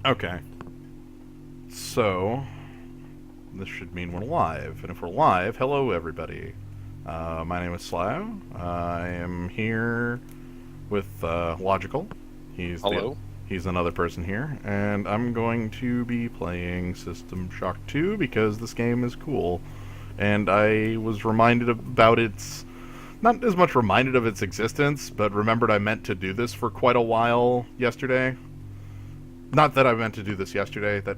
Okay. So, this should mean we're live. And if we're live, hello everybody. My name is Slough. I am here with Logical. He's Hello. he's another person here, and I'm going to be playing System Shock 2 because this game is cool. And I was reminded about its not as much reminded of its existence, but remembered I meant to do this for quite a while yesterday. Not that I meant to do this yesterday. That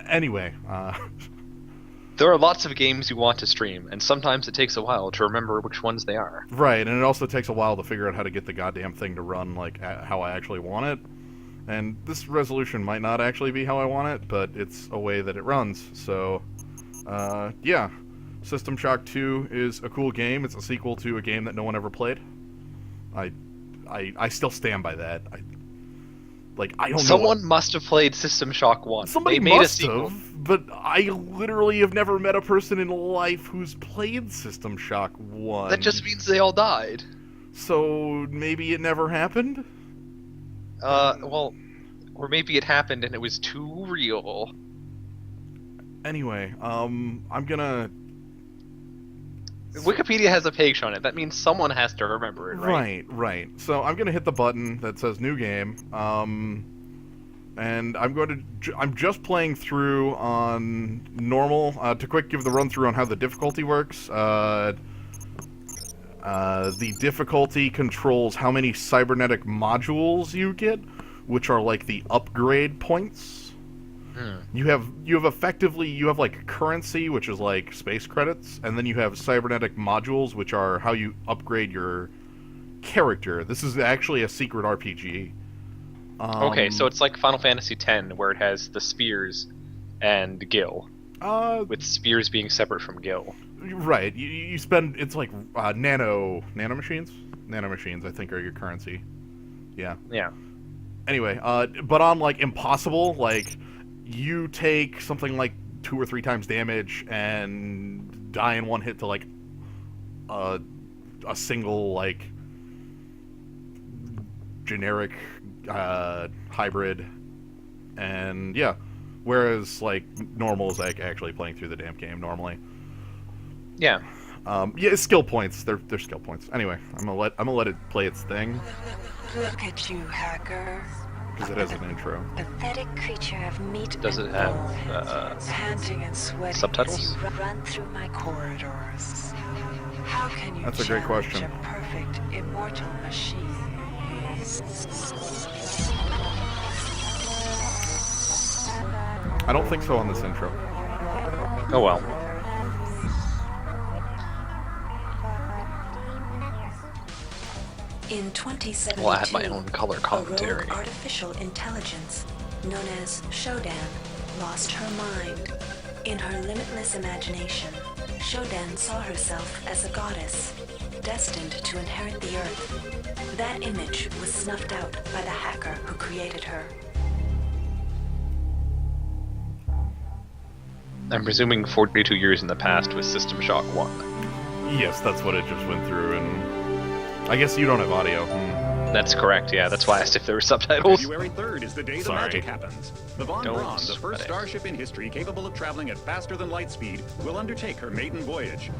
anyway. There are lots of games you want to stream, and sometimes it takes a while to remember which ones they are. Right, and it also takes a while to figure out how to get the goddamn thing to run like how I actually want it. And this resolution might not actually be how I want it, but it's a way that it runs. So, yeah. System Shock 2 is a cool game. It's a sequel to a game that no one ever played. I still stand by that. I don't know. Someone must have played System Shock 1. Somebody they made must a sequel. have, but I literally have never met a person in life who's played System Shock 1. That just means they all died. So maybe it never happened? Well, or maybe it happened and it was too real. Anyway, I'm gonna... Wikipedia has a page on it. That means someone has to remember it, right? Right. So I'm gonna hit the button that says New Game, and I'm just playing through on normal. To quick give the run through on how the difficulty works. The difficulty controls how many cybernetic modules you get, which are like the upgrade points. You have like currency, which is like space credits, and then you have cybernetic modules, which are how you upgrade your character. This is actually a secret RPG. Okay, so it's like Final Fantasy X, where it has the spheres and Gil, with spheres being separate from Gil. Right. You spend, it's like nano machines. Nano machines, I think, are your currency. Yeah. Yeah. Anyway, but on like impossible, like, you take something like 2 or 3 times damage and die in one hit to like a single like generic hybrid, and yeah. Whereas like normal is like actually playing through the damn game normally. Yeah. Yeah, skill points. They're skill points. Anyway, I'm gonna let it play its thing. Look at you, hacker. Because it has an intro. Pathetic creature of meat. Does it and have bone, panting and sweating subtitles? as you run through my corridors? How can you That's a great challenge question. a perfect immortal machine? I don't think so on this intro. Oh well. In 2072, Well, I had my own color a commentary. rogue artificial intelligence known as Shodan lost her mind. In her limitless imagination, Shodan saw herself as a goddess, destined to inherit the earth. That image was snuffed out by the hacker who created her. I'm presuming 42 years in the past was System Shock 1. Yes, that's what it just went through, and I guess you don't have audio. That's correct, yeah. That's why I asked if there were subtitles. February 3rd is the day the Sorry. magic happens. The Von Don't Braun, the sweat first it. starship in history capable of traveling at faster than light speed, will undertake her maiden voyage.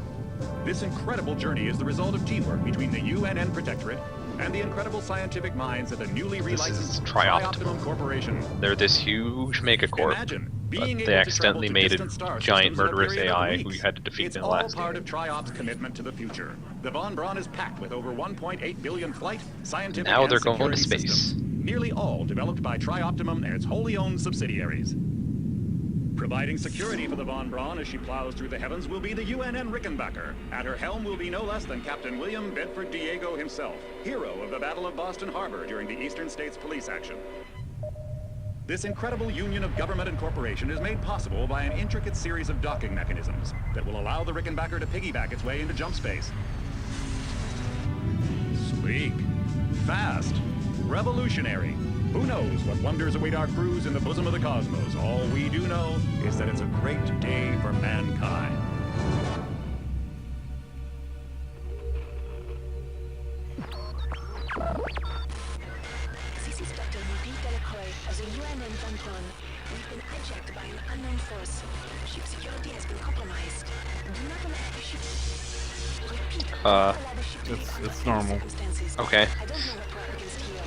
This incredible journey is the result of teamwork between the UNN Protectorate and the incredible scientific minds at the newly This is relicensed Trioptimum. Corporation. They're this huge megacorp, Imagine but being able they to accidentally travel to made a distant star giant systems in a murderous period of AI who weeks. you had to defeat It's in the all last part game. of Triop's commitment to the future. The Von Braun is packed with over 1.8 billion flight, scientific, Now and they're going to security space. systems, nearly all developed by Trioptimum and its wholly owned subsidiaries. Providing security for the Von Braun as she plows through the heavens will be the UNN Rickenbacker. At her helm will be no less than Captain William Bedford Diego himself, hero of the Battle of Boston Harbor during the Eastern States Police action. This incredible union of government and corporation is made possible by an intricate series of docking mechanisms that will allow the Rickenbacker to piggyback its way into jump space. Sleek, fast, revolutionary. Who knows what wonders await our crews in the bosom of the cosmos? All we do know is that it's a great day for mankind. the UNN Vantron. We've been hijacked by an unknown force. Ship security has been compromised. Do not allow the ship. Repeat. Do not allow the ship to leave under It's any normal. circumstances. Okay. I don't know what we're up against here.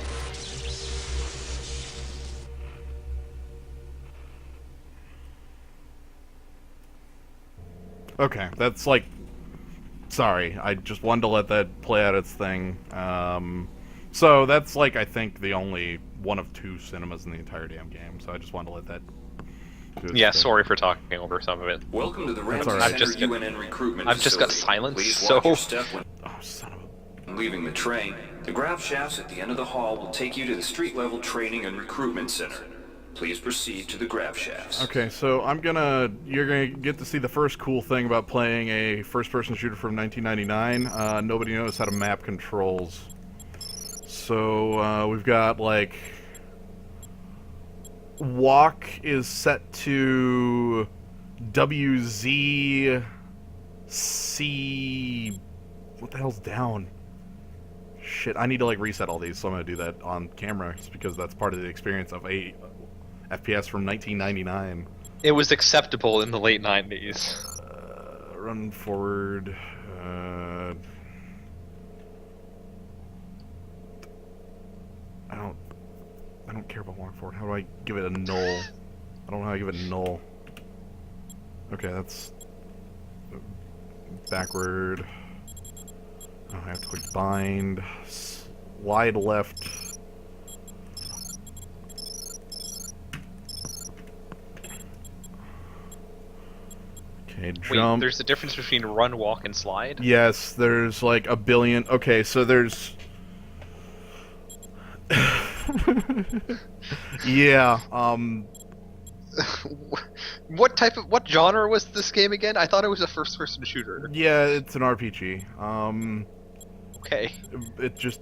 Okay, that's like... Sorry, I just wanted to let that play out its thing. So that's like, I think, the only one of 2 cinemas in the entire damn game, so I just wanted to let that do its Yeah, thing. sorry for talking over some of it. Welcome to the Ramsey all right. Center UNN recruitment I've just got facility. silence, Please watch so- your step when Oh, son of a... leaving the train. The grav shafts at the end of the hall will take you to the street-level training and recruitment center. Please proceed to the grav shafts. Okay, so you're gonna get to see the first cool thing about playing a first-person shooter from 1999. Nobody knows how to map controls. So, we've got, like... Walk is set to WZ... C... What the hell's down? Shit, I need to, like, reset all these, so I'm gonna do that on camera, just because that's part of the experience of a FPS from 1999. It was acceptable in the late 90s. Run forward. I don't care about walk forward. How do I give it a null? I don't know how to give it a null. Okay, that's backward. Oh, I have to click bind. Slide left. Okay, jump. Wait, there's a difference between run, walk, and slide? Yes, there's like a billion. Okay, so there's... yeah, What genre was this game again? I thought it was a first-person shooter. yeah, it's an RPG. Okay. It just...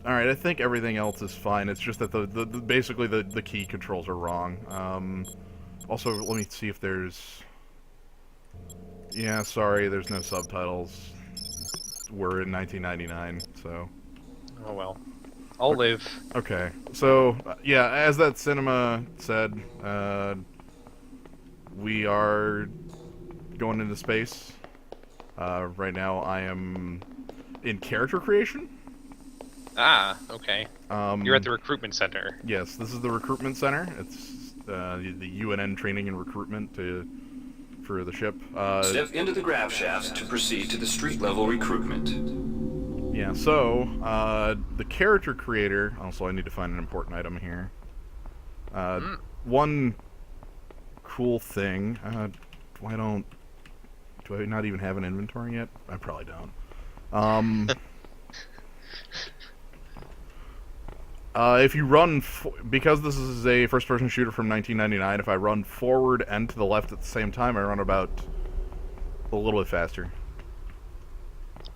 Alright, I think everything else is fine. It's just that basically the key controls are wrong. Also, let me see if there's... Yeah, sorry, there's no subtitles. We're in 1999, so... Oh well. I'll live. Okay, so, yeah, as that cinema said, we are going into space. Right now I am in character creation. Ah, okay. You're at the recruitment center. Yes, this is the recruitment center. It's the UNN training and recruitment for the ship. Step into the grav shafts to proceed to the street-level recruitment. Yeah, so, the character creator... Also, I need to find an important item here. One cool thing... Do I not even have an inventory yet? I probably don't. If you run... because this is a first-person shooter from 1999, if I run forward and to the left at the same time, I run about a little bit faster.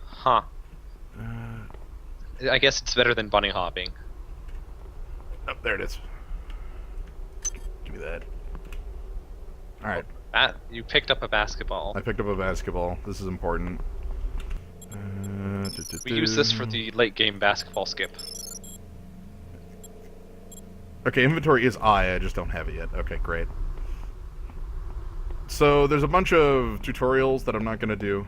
Huh. I guess it's better than bunny hopping. Oh, there it is. Give me that. Alright. You picked up a basketball. I picked up a basketball. This is important. We use this for the late game basketball skip. Okay, inventory is I just don't have it yet. Okay, great. So, there's a bunch of tutorials that I'm not going to do.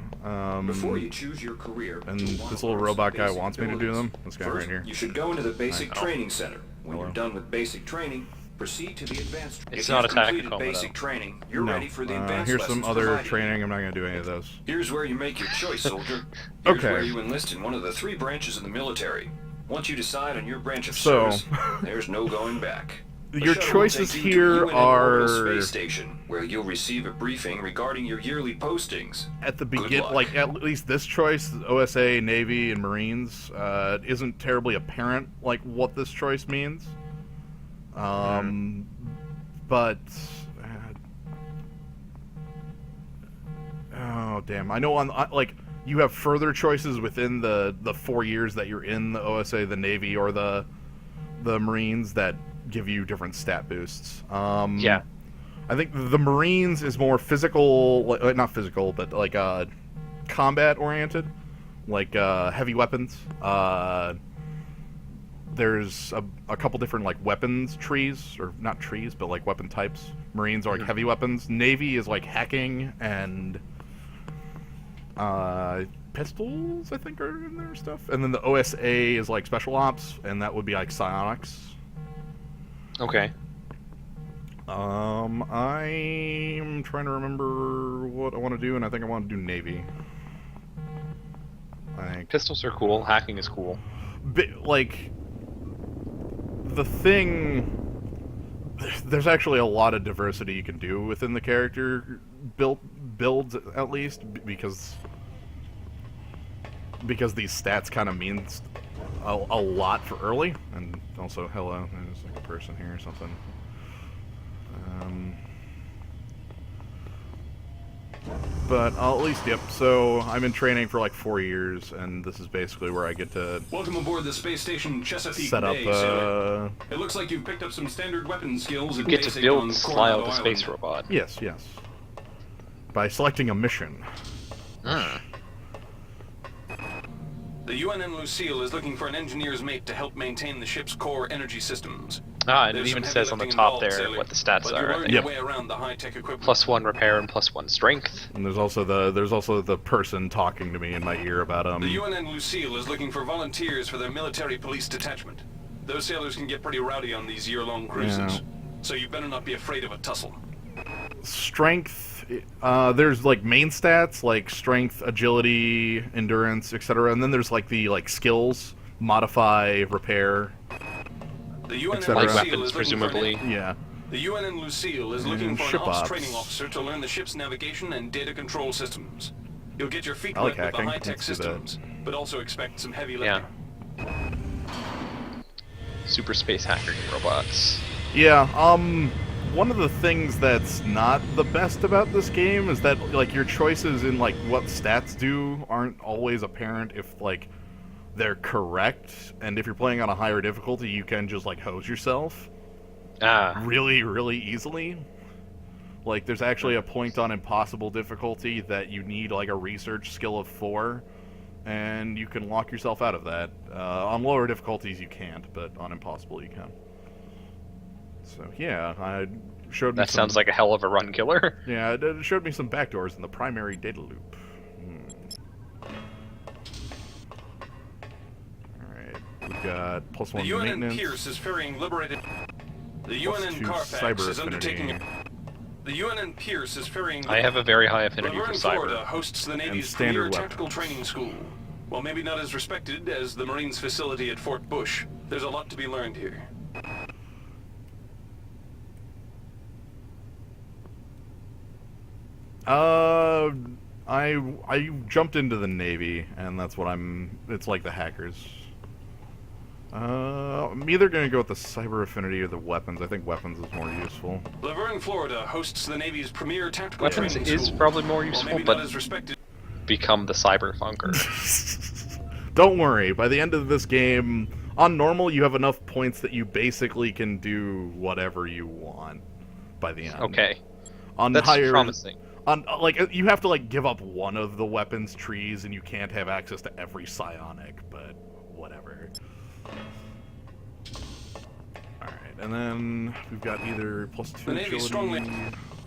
Before you choose your career, and you'll want this to little learn robot some guy basic wants me to do abilities. them. This guy First, right here. you should go into the basic training center. When Hello. you're done with basic training, proceed to the advanced. It's if not you've a completed tactical, basic though. training, you're No. ready for the advanced Here's some lessons other provided. training. I'm not going to do any of those. Here's where you make your choice, soldier. Here's Okay. where you enlist in one of the 3 branches of the military. Once you decide on your branch of So- service, there's no going back. The Your shuttle will choices take you to here UNN Orbital are... Space Station, where you'll receive a briefing regarding your yearly postings. At the Good begin, luck. like at least this choice, OSA, Navy, and Marines, isn't terribly apparent, like what this choice means. But oh damn, I know like you have further choices within the 4 years that you're in the OSA, the Navy, or the Marines that give you different stat boosts. Yeah. I think the Marines is more physical, not physical, but like combat oriented, like heavy weapons, there's a couple different like weapons trees, or not trees, but like weapon types. Marines are like heavy weapons. Navy is like hacking and pistols, I think, are in their stuff. And then the OSA is like special ops, and that would be like psionics. Okay. I'm trying to remember what I want to do, and I think I want to do Navy. I think Pistols are cool. Hacking is cool. like the thing. There's actually a lot of diversity you can do within the character builds, at least, because these stats kind of means a lot for early. And also, hello, there's like a person here or something. But I'll at least, yep. So I'm in training for like 4 years, and this is basically where I get to Welcome aboard the space station Chesapeake set up. Bay, sailor. It looks like you've picked up some standard weapon skills. You get to build Lyle the space robot. Yes, by selecting a mission. The UNN Lucille is looking for an engineer's mate to help maintain the ship's core energy systems. And it even says on the top there what the stats are. I think. Your way around the high-tech equipment. +1 repair and +1 strength. And there's also the person talking to me in my ear about The UNN Lucille is looking for volunteers for their military police detachment. Those sailors can get pretty rowdy on these year-long cruises, so you better not be afraid of a tussle. Strength. There's like main stats like strength, agility, endurance, etc. And then there's like the skills, modify, repair. The UNN like Lucille weapons, is presumably. The UNN Lucille is looking And for an ship ops ops. training officer to learn the ship's navigation and data control systems. You'll get your feet I like wet with the hacking. high-tech Let's do that. systems, but also expect some heavy lifting. Yeah. Super space hacking robots. Yeah. One of the things that's not the best about this game is that like your choices in like what stats do aren't always apparent if like they're correct, and if you're playing on a higher difficulty, you can just like hose yourself really, really easily. Like there's actually a point on impossible difficulty that you need like a research skill of 4, and you can lock yourself out of that. On lower difficulties you can't, but on impossible you can. So yeah, I showed me That sounds like a hell of a run killer. Yeah, it showed me some backdoors in the primary data loop. Alright, we've got +1 The UNN maintenance. Pierce is ferrying liberated. The +2 UNN Carfax cyber is undertaking. affinity. The UNN Pierce is ferrying. I have a very high affinity for Laverne, cyber. Florida hosts the Navy's standard premier tactical weapons. training school. While maybe not as respected as the Marines' facility at Fort Bush, there's a lot to be learned here. I jumped into the Navy, and that's what it's like the hackers. I'm either gonna go with the cyber affinity or the weapons. I think weapons is more useful. Laverne, Florida hosts the Navy's premier tactical Weapons training is school. probably more While useful, maybe but not as respected. become the cyber funker. Don't worry, by the end of this game, on normal you have enough points that you basically can do whatever you want by the end. Okay. On That's higher, promising. On you have to like give up one of the weapons trees, and you can't have access to every psionic, but whatever. Alright, and then we've got either +2 The Navy agility, strongly-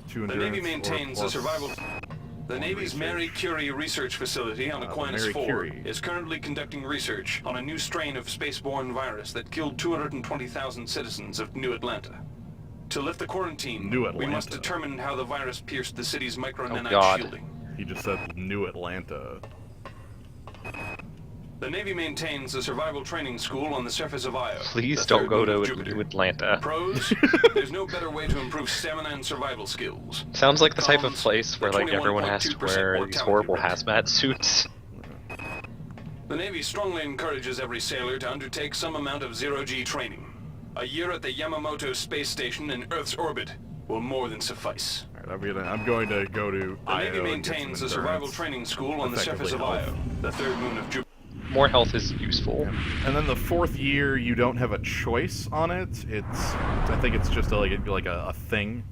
2 The endurance, Navy maintains a survival. The one Navy's research. Marie Curie research facility on Aquinas Marie 4 Curie. is currently conducting research on a new strain of spaceborne virus that killed 220,000 citizens of New Atlanta. To lift the quarantine, New we must Atlanta. determine how the virus pierced the city's micro-nanite God. shielding. He just said New Atlanta. The Navy maintains a survival training school on the surface of Io. Please the don't third go moon of to Jupiter. Atlanta. Pros: there's no better way to improve stamina and survival skills. Sounds like the type of Cons, place where the like everyone has to 21.2% wear these mortality horrible rate. hazmat suits. The Navy strongly encourages every sailor to undertake some amount of zero-G training. A year at the Yamamoto space station in Earth's orbit will more than suffice. Alright, I'm going to go to The Io Navy and get maintains some a survival endurance. training school on the surface of Effectively Io, the third moon of Jupiter. More health is useful. And then the 4th year, you don't have a choice on it. I think it's just like a thing.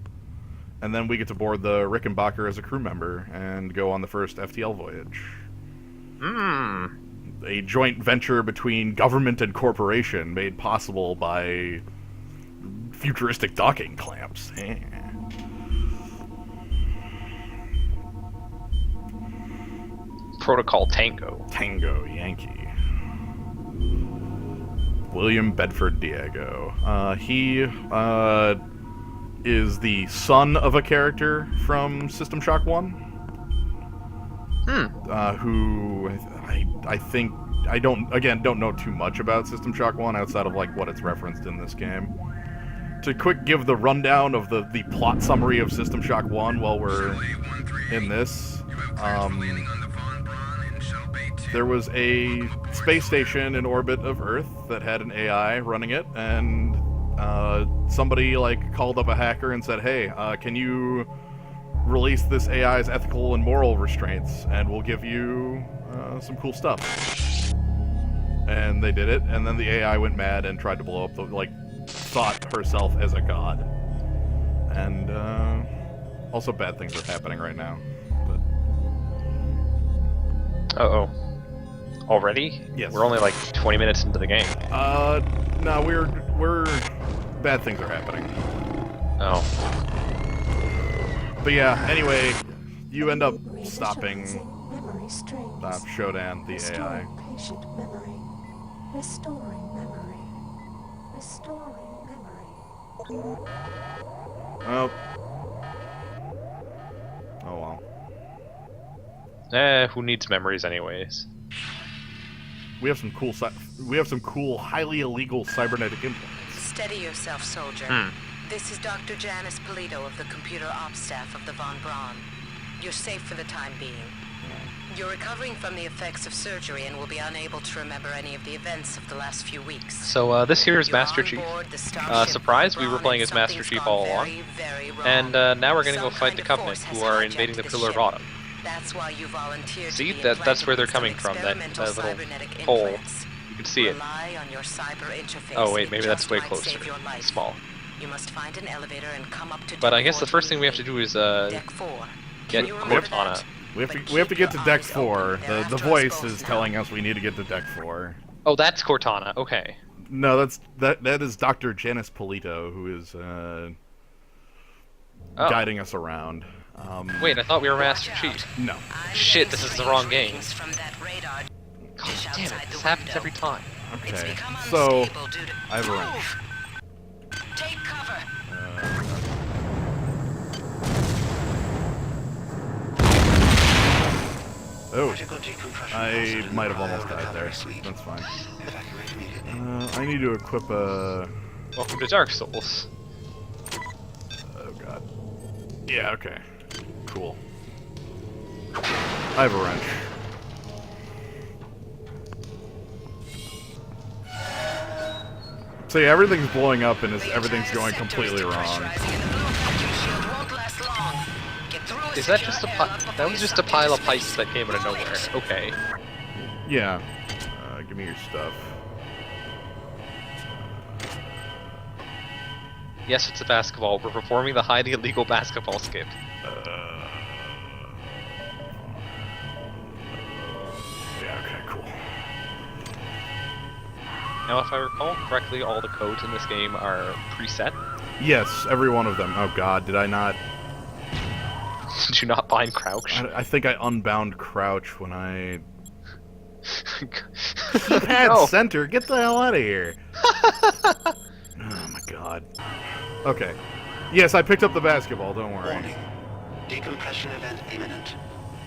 And then we get to board the Rickenbacker as a crew member and go on the first FTL voyage. a joint venture between government and corporation made possible by futuristic docking clamps. Protocol Tango. Tango Yankee. William Bedford Diego. He is the son of a character from System Shock 1. Who I think I don't know too much about System Shock 1 outside of like what it's referenced in this game. To quick give the rundown of the plot summary of System Shock 1 while we're in this. There was a space station in orbit of Earth that had an AI running it, and somebody like called up a hacker and said, "Hey, can you release this AI's ethical and moral restraints, and we'll give you some cool stuff." And they did it, and then the AI went mad and tried to blow up thought herself as a god. And also bad things are happening right now. But Uh-oh. Already? Yes. We're only like 20 minutes into the game. No, we're bad things are happening. Oh. But yeah, anyway, you end up stopping Shodan, the AI. Patient memory. Restoring memory. Restoring memory. Oh. Oh well. Who needs memories anyways? We have some cool, highly illegal cybernetic implants. Steady yourself, soldier. This is Dr. Janice Polito of the computer ops staff of the Von Braun. You're safe for the time being. You're recovering from the effects of surgery and will be unable to remember any of the events of the last few weeks. So this here is You're Master on Chief. board the Starship Surprise, we were Von playing Braun as Master and Chief something's all gone along. very, very wrong. And now we're going to go Some fight kind the of Covenant, force who has are hijacked invading the the Pillar ship. Bottom. That's why you volunteered See, to be that's where they're implanted coming with from, some that experimental little cybernetic hole. implants. You can see it. Rely on your cyber interface. Oh wait, It maybe that's just way might closer. save your life. Small. You must find an elevator and come up to But I deck guess the 4 first thing we have to do is Deck 4. get Can you remember Cortana. that? We have to get to deck 4. The After us voice both is now. telling us we need to get to deck 4. Oh, that's Cortana. Okay. No, that is Dr. Janice Polito, who is guiding us around. Wait, I thought we were Master Chief. No. Shit, this is the wrong game. From that radar God dish damn it, outside this the happens window. every time. It's Okay. become So unstable due to... I have a wrench. Move! Take cover. Oh, I might have almost died there. That's fine. I need to equip a... Welcome to Dark Souls. Oh god. Yeah, okay. Cool. I have a wrench. So yeah, everything's blowing up and everything's going completely wrong. Is that just that was just a pile of pipes that came out of nowhere. Okay. Yeah. Give me your stuff. Yes, it's a basketball. We're performing the highly illegal basketball skip. Yeah, okay, cool. Now, if I recall correctly, all the codes in this game are preset. Yes, every one of them. Oh god, did I not... Did you not bind Crouch? I think I unbound Crouch when I... Keypad No. center, get the hell out of here. Oh my god. Okay. Yes, I picked up the basketball, don't worry. Warning. Decompression event imminent.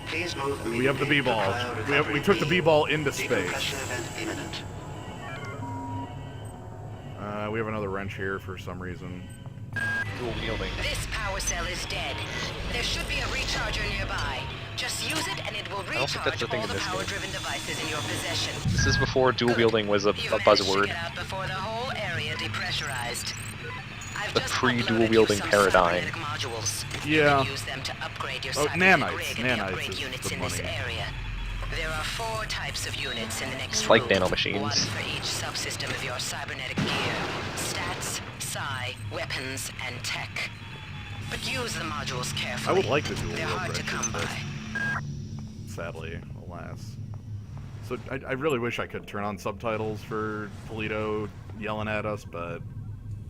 Please move We have the immediately to B-ball. cryo We took the recovery B-ball into Decompression space. event imminent. We have another wrench here for some reason. Dual wielding. This power cell is dead. There should be a recharger nearby. Just use it and it will don't think that's recharge the thing all in the this game. power-driven devices in your possession. This is before dual wielding was a You managed to buzzword. get out before the whole area depressurized. I've The just pre-dual uploaded you wielding some paradigm. cybernetic modules. Yeah. You can use them to upgrade your Oh, cybernetic nanites. rig and the Nanites upgrade is units the in this money. area. There are 4 types of units in the next Like room. nanomachines. One for each subsystem of your cybernetic gear. Stats, psi, weapons, and tech. But use the modules I carefully. would like the dual They're wield hard to wrenches, come but by. sadly, alas. So I really wish I could turn on subtitles for Polito yelling at us, but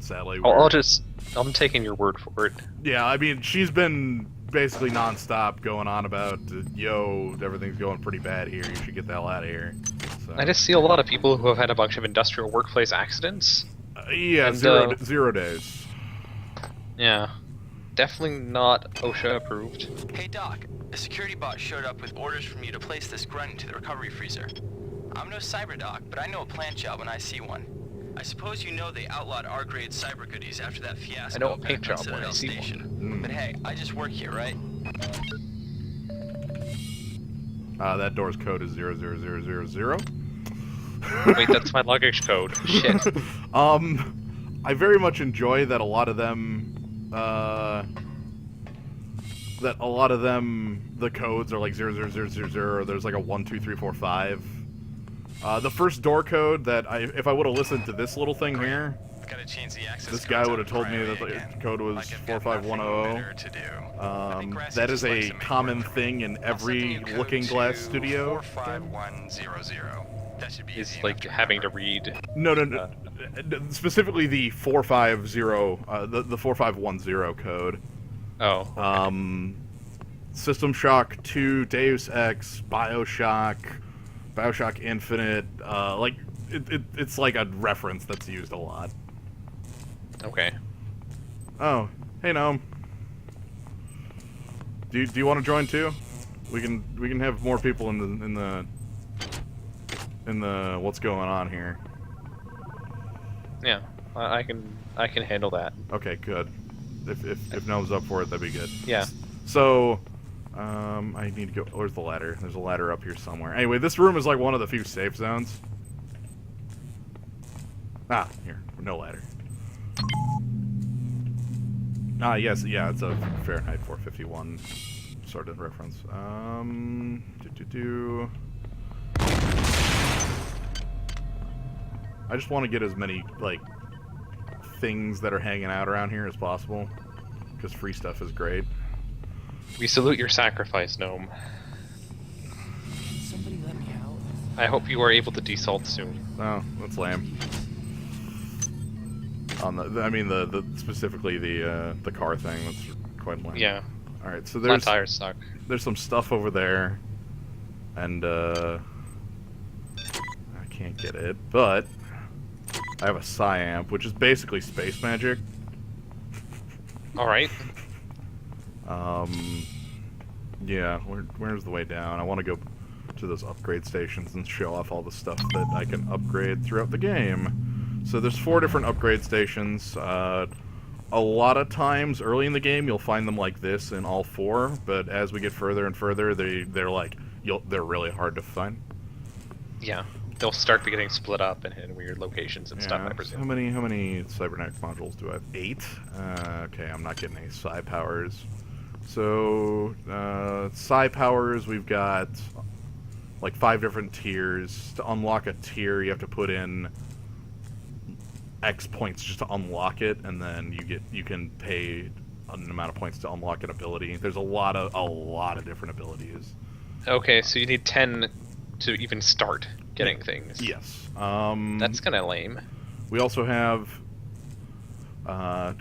sadly I'm taking your word for it. Yeah, I mean, she's been basically non-stop going on about, yo, everything's going pretty bad here, you should get the hell out of here. So, I just see a lot of people who have had a bunch of industrial workplace accidents. Yeah, and, 0 days. Yeah. Definitely not OSHA approved. Hey Doc, a security bot showed up with orders from you to place this grunt into the recovery freezer. I'm no cyber doc, but I know a plant job when I see one. I suppose you know they outlawed R-grade cyber goodies after that fiasco. I know a paint job when I Citadel see Station. one. But hey, I just work here, right? That door's code is 00000. Wait, that's my luggage code. Shit. I very much enjoy that a lot of them, the codes are like 00000, or there's like a 1, 2, 3, 4, 5. The first door code that if I would have listened to this little thing here, Gotta change the access this guy codes would have on told me Friday that the again. code was Like I've got nothing 4510. better to do. I think Grassy That is just likes a to make common work for me. thing in I'll send every the new code Looking Glass to studio. 45100. That should be It's easy like enough to having to remember. read. No. Specifically the 450, the 4510 code. Oh. Okay. System Shock 2, Deus Ex, Bioshock Infinite. It's like a reference that's used a lot. Okay. Oh, hey Gnome. Do you want to join too? We can have more people in the what's going on here. Yeah, I can handle that. Okay, good. If Gnome's up for it, that'd be good. Yeah. So, I need to go. Where's the ladder? There's a ladder up here somewhere. Anyway, this room is like one of the few safe zones. Ah, here, no ladder. Ah, yes, yeah, it's a Fahrenheit 451 sort of reference. I just want to get as many, like, things that are hanging out around here as possible, because free stuff is great. We salute your sacrifice, Gnome. Somebody let me out. I hope you are able to desalt soon. Oh, that's lame. On the specifically the car thing, that's quite lame. Yeah. All right, so My tires suck. there's some stuff over there, and I can't get it, but I have a Psi-Amp, which is basically space magic. Alright. Yeah, where's the way down? I want to go to those upgrade stations and show off all the stuff that I can upgrade throughout the game. So there's 4 different upgrade stations. A lot of times early in the game you'll find them like this in all 4, but as we get further and further, they're really hard to find. Yeah. They'll start getting split up and in weird locations and stuff, I So presume. how many cybernetics modules do I have? 8? Okay, I'm not getting any psi powers. So psi powers, we've got like 5 different tiers. To unlock a tier, you have to put in X points just to unlock it, and then you can pay an amount of points to unlock an ability. There's a lot of different abilities. Okay, so you need 10 to even start getting things. Yes. That's kind of lame. We also have I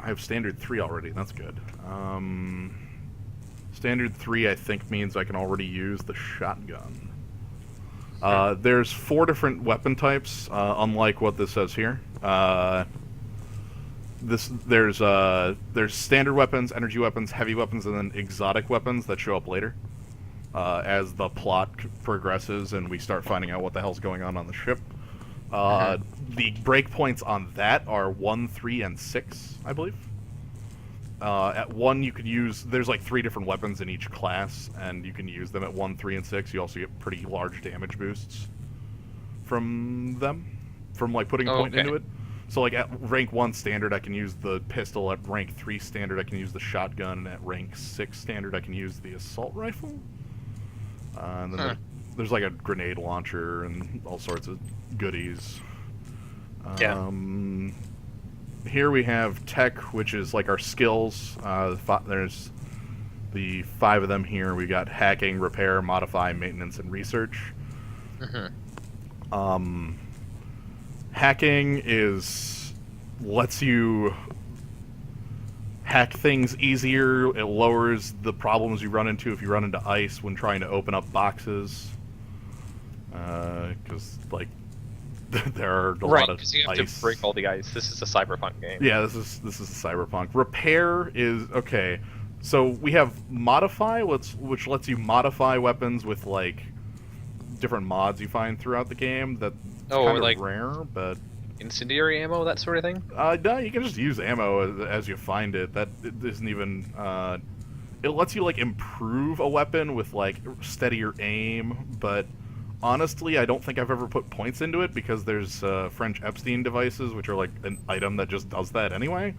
have standard 3 already. That's good. Standard 3 I think means I can already use the shotgun. There's 4 different weapon types, unlike what this says here. There's standard weapons, energy weapons, heavy weapons, and then exotic weapons that show up later as the plot progresses and we start finding out what the hell's going on the ship. The breakpoints on that are 1, 3, and 6, I believe. At 1, you could use... There's like 3 different weapons in each class, and you can use them at 1, 3, and 6. You also get pretty large damage boosts from them, from like putting a point into it. So like at rank 1 standard, I can use the pistol. At rank 3 standard, I can use the shotgun. And at rank 6 standard, I can use the assault rifle. And then there's like a grenade launcher and all sorts of goodies. Here we have tech, which is like our skills. There's the 5 of them here. We got hacking, repair, modify, maintenance, and research. Hacking lets you hack things easier. It lowers the problems you run into if you run into ice when trying to open up boxes. Because, like, there are a lot of because you have ice. to break all the ice. This is a cyberpunk game. Yeah, this is cyberpunk. Repair is okay. So we have modify, which lets you modify weapons with like different mods you find throughout the game. That's kind of like rare, but incendiary ammo, that sort of thing. No, you can just use ammo as you find it. That it isn't even. It lets you like improve a weapon with like steadier aim, but honestly, I don't think I've ever put points into it because there's French Epstein devices, which are like an item that just does that anyway.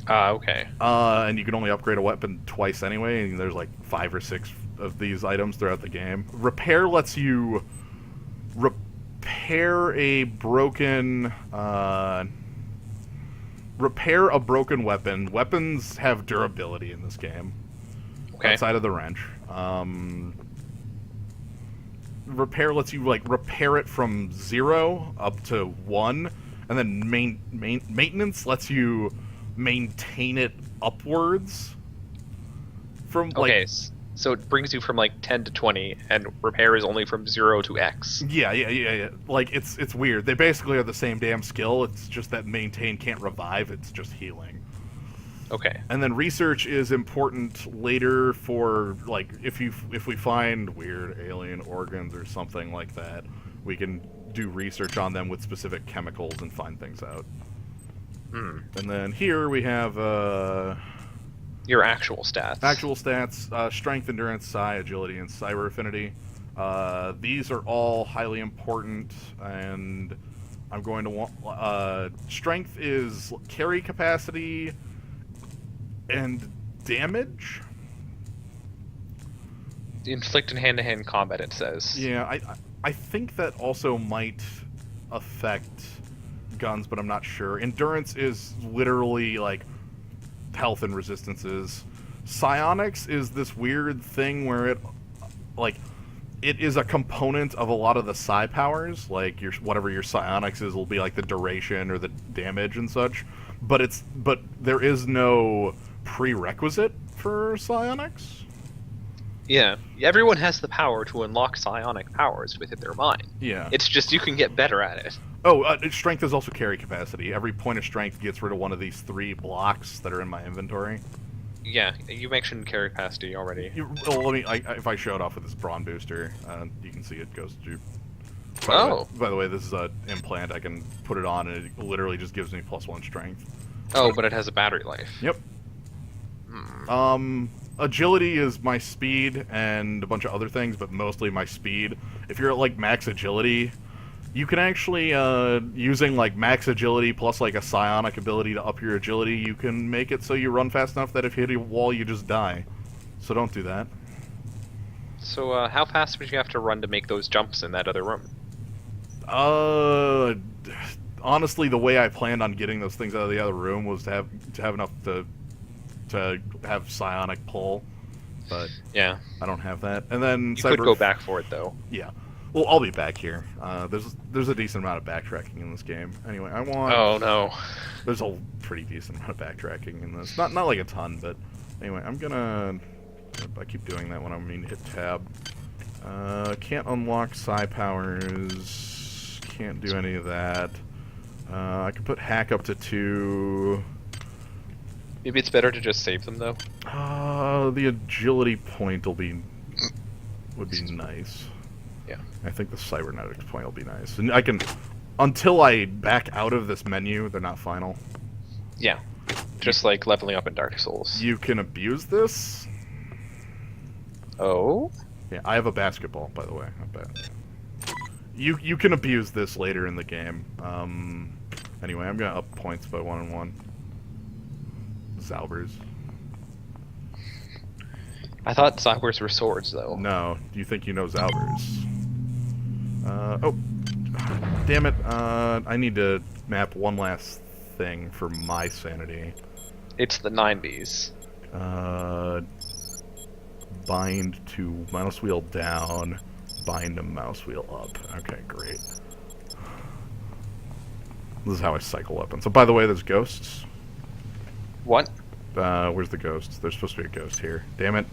Okay. And you can only upgrade a weapon twice anyway, and there's like 5 or 6 of these items throughout the game. Repair lets you repair a broken weapon. Weapons have durability in this game. Okay. Outside of the wrench. Repair lets you like repair it from 0 up to 1, and then maintenance lets you maintain it upwards from like. Okay, so it brings you from like 10 to 20, and repair is only from 0 to X. Yeah. Like it's weird. They basically are the same damn skill. It's just that maintain can't revive. It's just healing. Okay. And then research is important later for like if we find weird alien organs or something like that, we can do research on them with specific chemicals and find things out. And then here we have your actual stats. Strength, endurance, psi, agility, and cyber affinity. These are all highly important, and I'm going to want strength is carry capacity and damage. Inflict in hand-to-hand combat, it says. Yeah, I think that also might affect guns, but I'm not sure. Endurance is literally like health and resistances. Psionics is this weird thing where it is a component of a lot of the psi powers. Like whatever your psionics is will be like the duration or the damage and such. But there is no prerequisite for psionics. Yeah, everyone has the power to unlock psionic powers within their mind. Yeah. It's just you can get better at it. Oh, strength is also carry capacity. Every point of strength gets rid of one of these 3 blocks that are in my inventory. Yeah, you mentioned carry capacity already. If I show it off with this brawn booster, you can see it goes through. By the way, this is an implant. I can put it on, and it literally just gives me +1 strength. Oh, but it has a battery life. Yep. Agility is my speed and a bunch of other things, but mostly my speed. If you're at like max agility, you can actually using like max agility plus like a psionic ability to up your agility, you can make it so you run fast enough that if you hit a wall, you just die. So don't do that. So how fast would you have to run to make those jumps in that other room? Honestly, the way I planned on getting those things out of the other room was to have enough to have psionic pull, but yeah, I don't have that. And then you could go back for it though. Yeah, well, I'll be back here. There's a decent amount of backtracking in this game. Anyway, I want. Oh no. There's a pretty decent amount of backtracking in this. Not like a ton, but anyway, I'm gonna. I keep doing that when I mean hit tab. Can't unlock psi powers. Can't do any of that. I can put hack up to 2. Maybe it's better to just save them though. The agility point would be nice. Yeah. I think the cybernetics point will be nice. And I can, until I back out of this menu, they're not final. Yeah. Just like leveling up in Dark Souls. You can abuse this. Oh? Yeah, I have a basketball, by the way. I bet. You can abuse this later in the game. Anyway, I'm gonna up points by 1 and 1. Zaubers. I thought Zaubers were swords, though. No, you think you know Zaubers. Oh. Damn it. I need to map one last thing for my sanity. It's the 90s. Bind to mouse wheel down. bind a mouse wheel up. Okay, great. This is how I cycle weapons. So, by the way, there's ghosts. What? Where's the ghosts? There's supposed to be a ghost here. Damn it.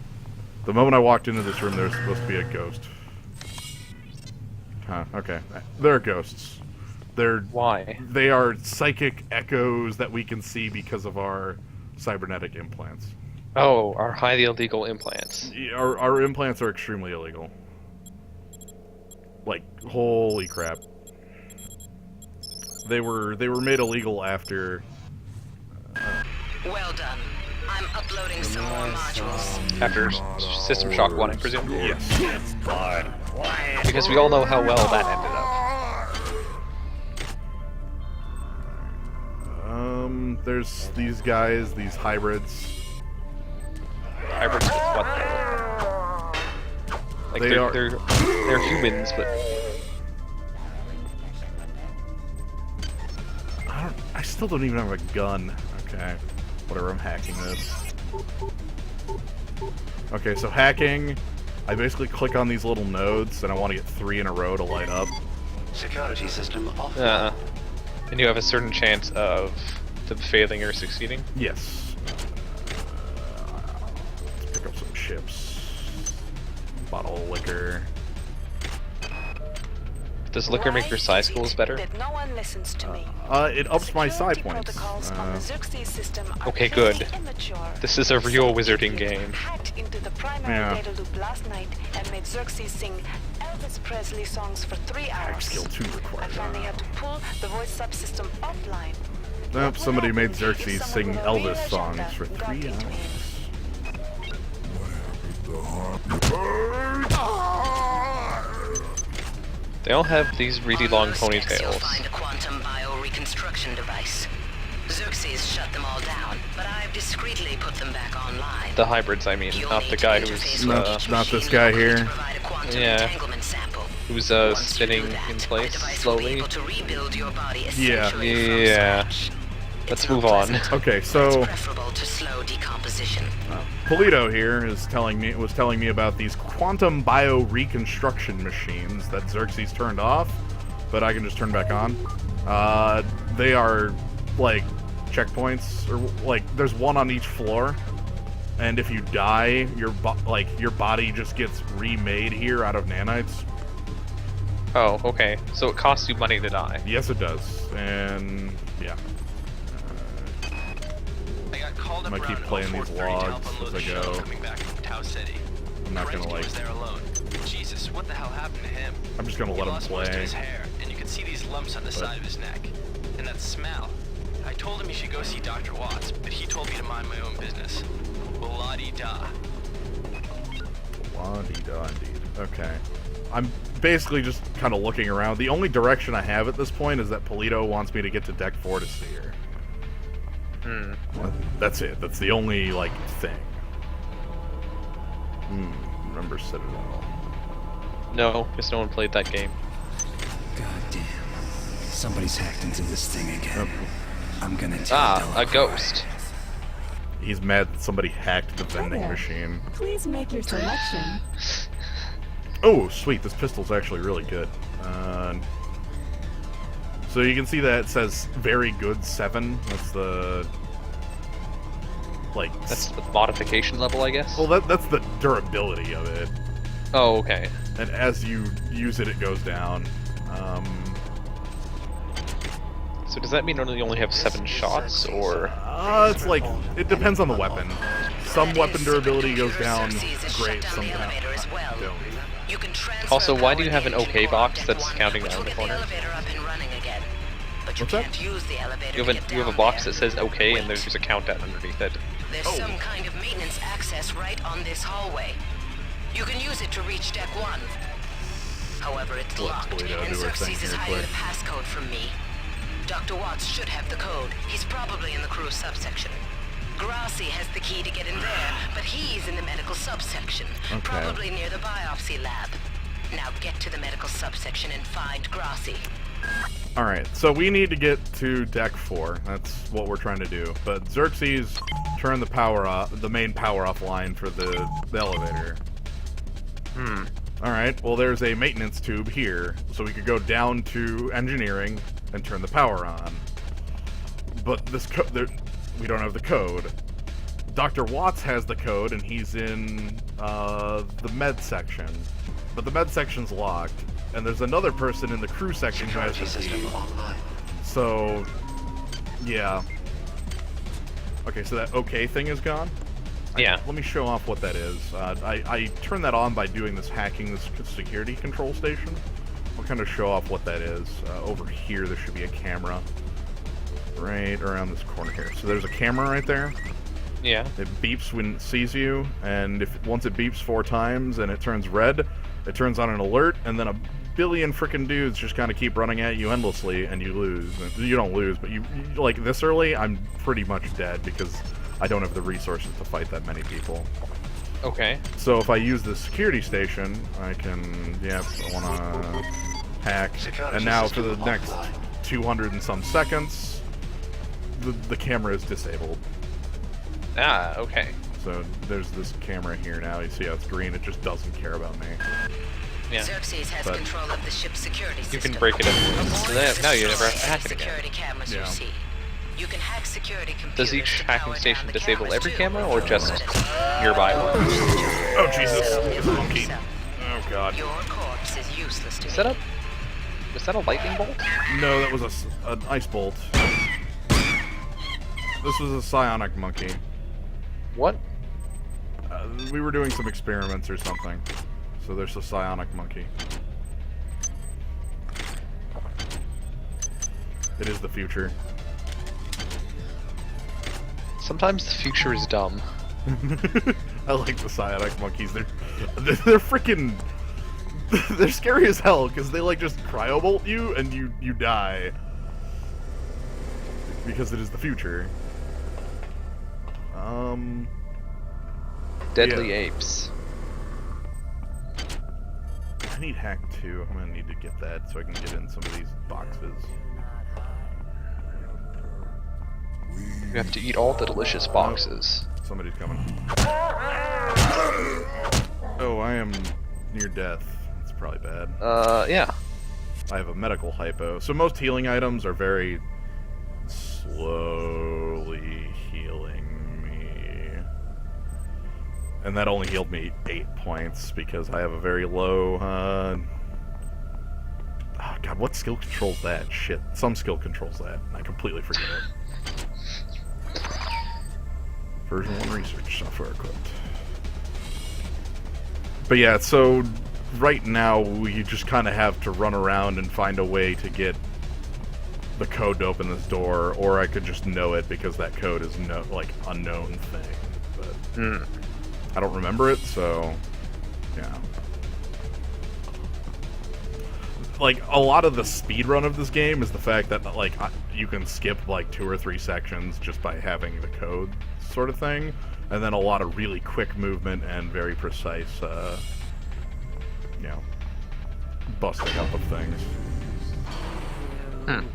The moment I walked into this room, there's supposed to be a ghost. Huh, okay. There are ghosts. Why? They are psychic echoes that we can see because of our cybernetic implants. Oh, our highly illegal implants. Yeah, our implants are extremely illegal. Like, holy crap. They were made illegal after... Well done. I'm uploading some more modules. After System Shock 1, I presume? Yes. Because we all know how well that ended up. There's these guys, these hybrids. Hybrids with what, though? Like, they're humans, but... I still don't even have a gun. Okay. Whatever, I'm hacking this. Okay, so hacking, I basically click on these little nodes, and I want to get 3 in a row to light up. Security system off. And you have a certain chance of them failing or succeeding? Yes. Let's pick up some chips. Bottle of liquor. Does liquor make your psi schools better? No one listens to me. It ups my psi points. Okay, good. This is a real wizarding game. Hacked into the primary data loop last night and made Xerxes sing Elvis Presley songs for 3 hours. Skill 2 required. I finally had to pull the voice subsystem offline. Nope, somebody made Xerxes sing Elvis songs for 3 hours. They all have these really long ponytails. Find a quantum bioreconstruction device. Xerxes shut them all down, but I've discreetly put them back online. The hybrids, I mean, not the guy who's not this guy here. Yeah. Who's spinning in place slowly. Yeah. Yeah. Let's move on. Okay, so Polito here was telling me about these quantum bioreconstruction machines that Xerxes turned off, but I can just turn back on. They are like checkpoints, or like there's one on each floor, and if you die, your body just gets remade here out of nanites. Oh, okay. So it costs you money to die. Yes, it does, and yeah. I'm gonna keep playing these logs as I go. I'm not gonna like. Jesus, what the hell happened to him? I'm just gonna let him play. His hair, and you can see these lumps on the side of his neck, and that smell. I told him he should go see Dr. Watts, but he told me to mind my own business. La-di-da. La-di-da, indeed. Okay. I'm basically just kind of looking around. The only direction I have at this point is that Polito wants me to get to deck 4 to see her. That's it. That's the only, like, thing. Remember Citadel. No, because no one played that game. God damn. Somebody's hacked into this thing again. I'm gonna a ghost. He's mad that somebody hacked the vending machine. Please make your selection. Oh, sweet. This pistol's actually really good. So you can see that it says very good 7. That's the... like... That's the modification level, I guess? Well, that's the durability of it. Oh, okay. And as you use it, it goes down. So does that mean you only have 7 shots, or...? It's like... it depends on the weapon. Some weapon durability goes down great, some don't. Also, why do you have an OK box that's counting down the corner? What's that? You have a box that says OK, and there's just a countdown underneath it. There's some kind of maintenance access right on this hallway. You can use it to reach deck 1. However, it's locked, and Xerxes is hiding the passcode from me. Dr. Watts should have the code. He's probably in the crew subsection. Grassi has the key to get in there, but he's in the medical subsection, probably near the biopsy lab. Now get to the medical subsection and find Grassi. Alright, so we need to get to deck 4. That's what we're trying to do. But Xerxes turned the power off, the main power off line for the elevator. Alright, well there's a maintenance tube here, so we could go down to engineering and turn the power on. But this we don't have the code. Dr. Watts has the code, and he's in the med section. But the med section's locked, and there's another person in the crew section who has the key. So, yeah. Okay, so that OK thing is gone? Yeah. Let me show off what that is. I turned that on by doing this hacking this security control station. I'll kind of show off what that is. Over here there should be a camera. Right around this corner here. So there's a camera right there. Yeah. It beeps when it sees you, and once it beeps 4 times and it turns red, it turns on an alert, and then a billion frickin' dudes just kind of keep running at you endlessly, and you lose. You don't lose, but you like this early, I'm pretty much dead because I don't have the resources to fight that many people. Okay. So if I use the security station, I can, I want to hack, and now for the next 200 and some seconds, the camera is disabled. Ah, okay. So there's this camera here now. You see how it's green? It just doesn't care about me. Yeah. Xerxes has But control of the ship's security system. You can break it in. So now you never have to hack it again. Security cameras you Yeah. see. You can hack security computers Does each to hacking power station down the disable cameras every too. camera, or just nearby ones? Oh Jesus! It's a monkey. Oh God. Your corpse is useless to Is me. that was that a lightning bolt? No, that was an ice bolt. This was a psionic monkey. What? We were doing some experiments or something. So there's a psionic monkey. It is the future. Sometimes the future is dumb. I like the psionic monkeys. They're freaking. They're scary as hell because they like just cryobolt you and you die because it is the future. Deadly Yeah. apes. I need hack 2. I'm gonna need to get that so I can get in some of these boxes. You have to eat all the delicious boxes. Somebody's coming. Oh, I am near death. That's probably bad. Yeah. I have a medical hypo. So most healing items are very slowly healing me. And that only healed me 8 points because I have a very low, oh God, what skill controls that? Shit, some skill controls that. I completely forget it. Version 1 research software equipped. But yeah, so right now we just kind of have to run around and find a way to get the code to open this door, or I could just know it because that code is unknown thing. But I don't remember it, so yeah. Like a lot of the speed run of this game is the fact that you can skip like 2 or 3 sections just by having the code sort of thing, and then a lot of really quick movement and very precise busting up of things. I'm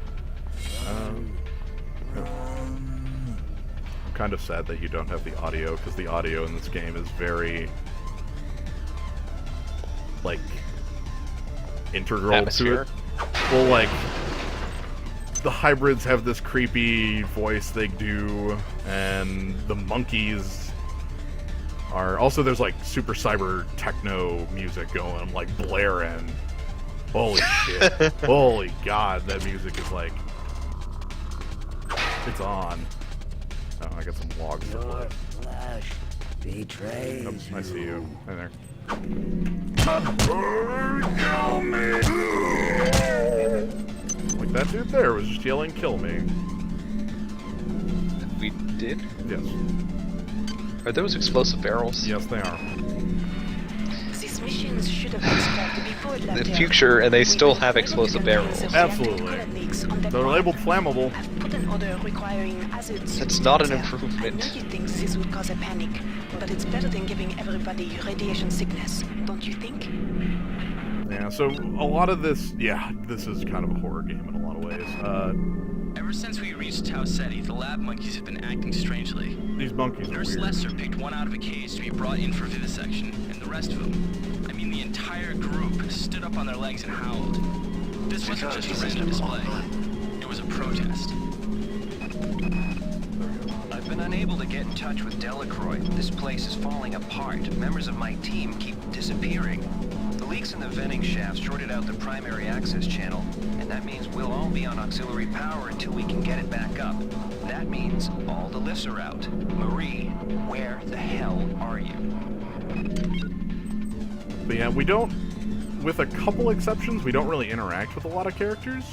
kind of sad that you don't have the audio, because the audio in this game is very integral Atmosphere. to it. Well, the hybrids have this creepy voice they do, and the monkeys are also, there's super cyber techno music going, blaring. Holy shit. Holy God, that music is it's on. Oh, I got some logs to play. Flash betrays Oh, I see you. Hey there. Like that dude there was just yelling, "Kill me." We did? Yes. Are those explosive barrels? Yes, they are. These missions should have been stopped before it left The Earth. future, and they still We have will explosive contain barrels. the reactor Absolutely. current leaks on that They're planet. labeled flammable. I've put an order requiring hazard That's not an suits. improvement. I know you think this would cause a panic, but it's better than giving everybody radiation sickness, don't you think? Yeah, so a lot of this, this is kind of a horror game in a lot of ways. Ever since we reached Tau Ceti, the lab monkeys have been acting strangely. These monkeys are Nurse weird. Lesser picked one out of a cage to be brought in for vivisection, and the rest of them, I mean the entire group, stood up on their legs and howled. This wasn't just a random display. It was a protest. I've been unable to get in touch with Delacroix. This place is falling apart. Members of my team keep disappearing. The leaks in the venting shaft shorted out the primary access channel, and that means we'll all be on auxiliary power until we can get it back up. That means all the lifts are out. Marie, where the hell are you? But yeah, we don't, with a couple exceptions, we don't really interact with a lot of characters.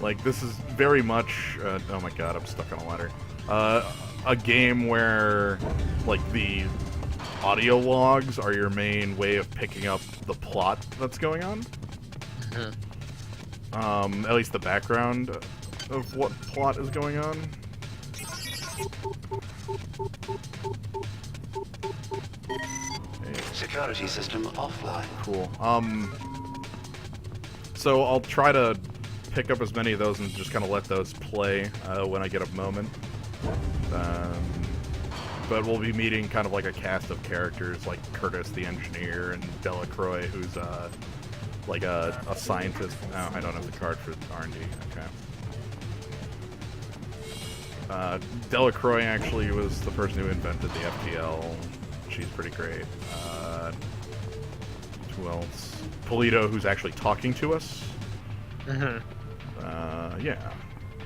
Like, this is very much, oh my god, I'm stuck on a ladder. A game where, like, the audio logs are your main way of picking up the plot that's going on. At least the background of what plot is going on. Security system offline. Cool. So I'll try to pick up as many of those and just kind of let those play when I get a moment. But we'll be meeting kind of like a cast of characters like Curtis the engineer and Delacroix, who's like a scientist. Oh, I don't have the card for R&D. Okay. Delacroix actually was the person who invented the FTL. She's pretty great. Who else? Polito, who's actually talking to us. Yeah.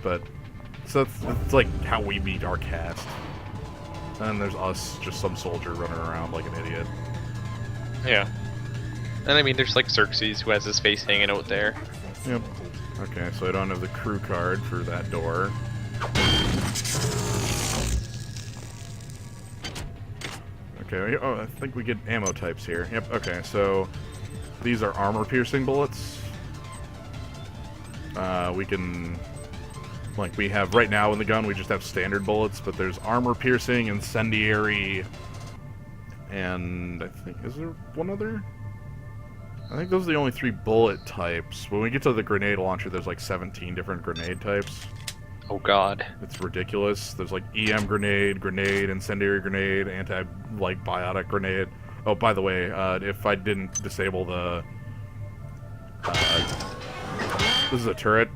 But so that's like how we meet our cast. And then there's us, just some soldier running around like an idiot. Yeah. And I mean, there's like Xerxes, who has his face hanging out there. Yep. Okay, so I don't have the crew card for that door. Okay, oh, I think we get ammo types here. Yep, okay, so these are armor-piercing bullets. We can... Like, we have, right now in the gun, we just have standard bullets, but there's armor-piercing, incendiary, and I think, is there one other? I think those are the only 3 bullet types. When we get to the grenade launcher, there's like 17 different grenade types. Oh god. It's ridiculous. There's like EM grenade, grenade, incendiary grenade, biotic grenade. Oh, by the way, if I didn't disable the... this is a turret.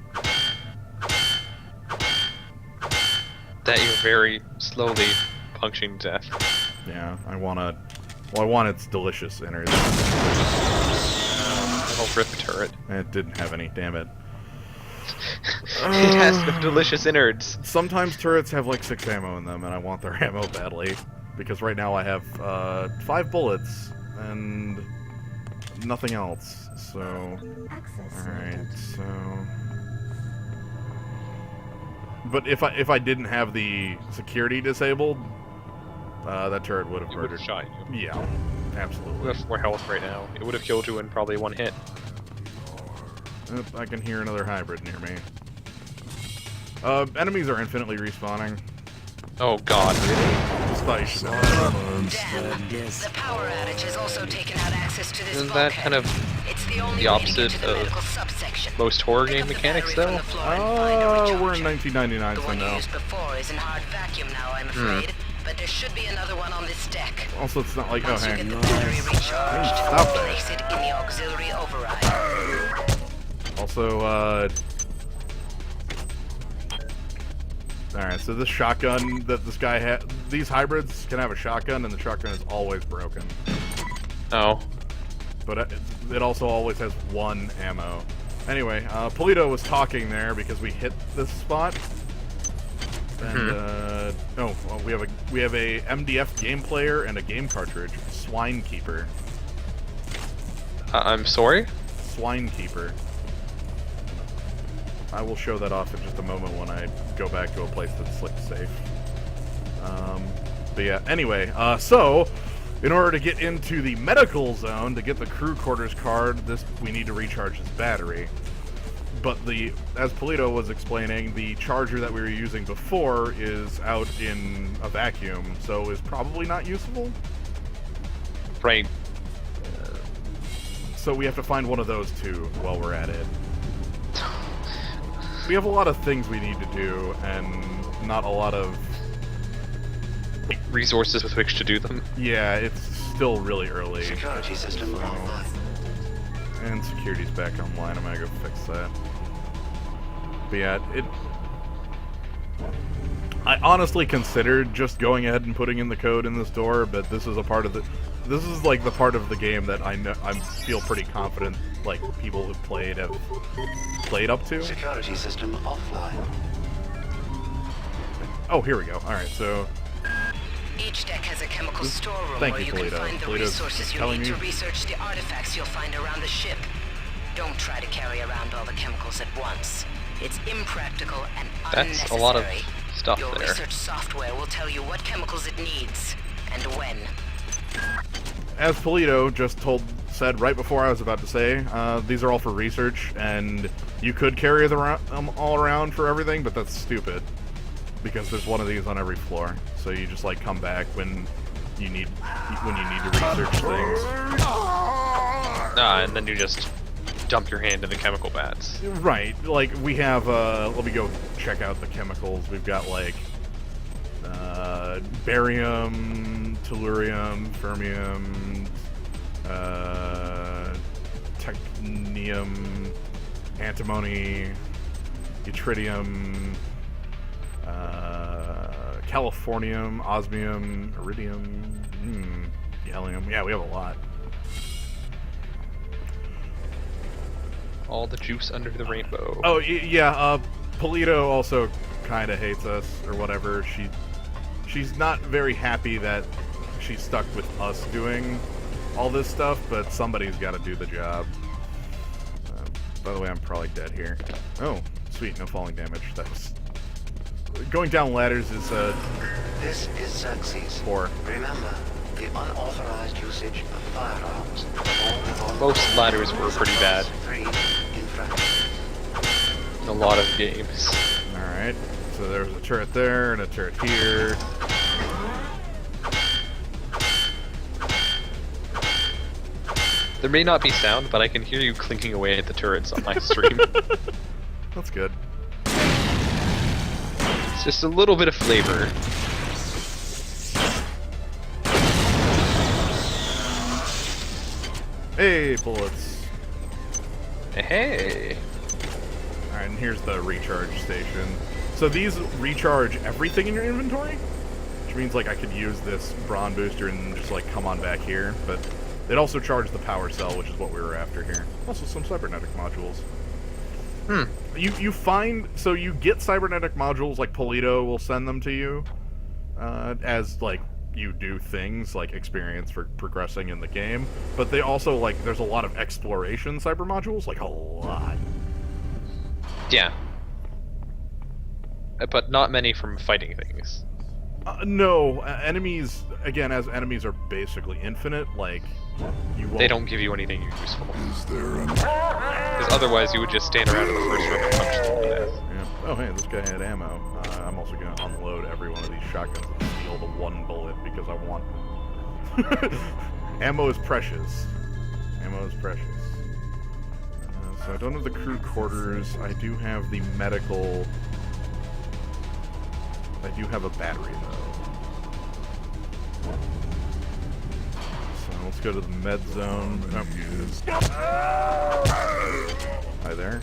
That you're very slowly puncturing death. Yeah, I want its delicious innards. Oh, rip turret. It didn't have any, damn it. It has no delicious innards. Sometimes turrets have like 6 ammo in them, and I want their ammo badly. Because right now I have 5 bullets, and nothing else, so... Alright, so... But if I didn't have the security disabled, that turret would have murdered. Would have shot you. Yeah, absolutely. You have 4 health right now. It would have killed you in probably 1 hit. I can hear another hybrid near me. Enemies are infinitely respawning. Oh god, really? Just thought you should know. Damn. The power outage has also taken out access to this Isn't that kind of the opposite of most horror game mechanics, though? Oh, we're in 1999, so no. Before is in hard vacuum now, I'm afraid. But there should be another one on this deck. Also, it's not like, oh, hang on. Stop that. Place it in the auxiliary override. Also, alright, so this shotgun that this guy had, these hybrids can have a shotgun, and the shotgun is always broken. Oh. But it also always has 1 ammo. Anyway, Polito was talking there because we hit this spot. And, we have a MDF game player and a game cartridge. Swine Keeper. I'm sorry? Swine Keeper. I will show that off in just a moment when I go back to a place that's like safe. But yeah, anyway, so in order to get into the medical zone to get the crew quarters card, we need to recharge this battery. But as Polito was explaining, the charger that we were using before is out in a vacuum, so is probably not useful. Right. So we have to find one of those too while we're at it. we have a lot of things we need to do, and not a lot of resources with which to do them. Yeah, it's still really early. Security system online. And security's back online. I'm gonna go fix that. But yeah, I honestly considered just going ahead and putting in the code in this door, but this is a part of the. This is like the part of the game that I feel pretty confident, like people who've played have played up to. Security system offline. Oh, here we go. All right, so. Each deck has a chemical storeroom Thank where you Polito. can find the Polito's resources you telling need to me. research the artifacts you'll find around the ship. Don't try to carry around all the chemicals at once. It's impractical and That's unnecessary. a lot of stuff Your there. research software will tell you what chemicals it needs and when. As Polito just said right before I was about to say, these are all for research, and you could carry them all around for everything, but that's stupid. Because there's one of these on every floor, so you just like come back when you need to research things. And then you just dump your hand in the chemical bats. Right, like we have, let me go check out the chemicals. We've got like, barium, tellurium, fermium, technetium, antimony, yttrium, californium, osmium, iridium, gallium. Yeah, we have a lot. All the juice under the rainbow. Oh, yeah, Polito also kind of hates us, or whatever. She's not very happy that she's stuck with us doing all this stuff, but somebody's got to do the job. By the way, I'm probably dead here. Oh, sweet, no falling damage. That's... Going down ladders is, This is Xerxes. Poor. Remember, the unauthorized usage of firearms. Most ladders were pretty bad. 3 infractions. In a lot of games. Alright, so there's a turret there, and a turret here. There may not be sound, but I can hear you clinking away at the turrets on my stream. That's good. It's just a little bit of flavor. Hey, bullets. Hey. Alright, and here's the recharge station. So these recharge everything in your inventory? Which means, like, I could use this brawn booster and just, like, come on back here. But they'd also charge the power cell, which is what we were after here. Also some cybernetic modules. You find... So you get cybernetic modules, like Polito will send them to you. As, like, you do things, like experience for progressing in the game. But they also, like, there's a lot of exploration cyber modules. Like, a lot. Yeah. But not many from fighting things. No, enemies, again, as enemies are basically infinite, like, you won't... They don't give you anything useful. Because otherwise you would just stand around in the first room and punch them to death. Yeah. Oh, hey, this guy had ammo. I'm also going to unload every one of these shotguns and steal the one bullet because I want them. Ammo is precious. Ammo is precious. So I don't have the crew quarters. I do have the medical... I do have a battery, though. So let's go to the med zone. Hi there.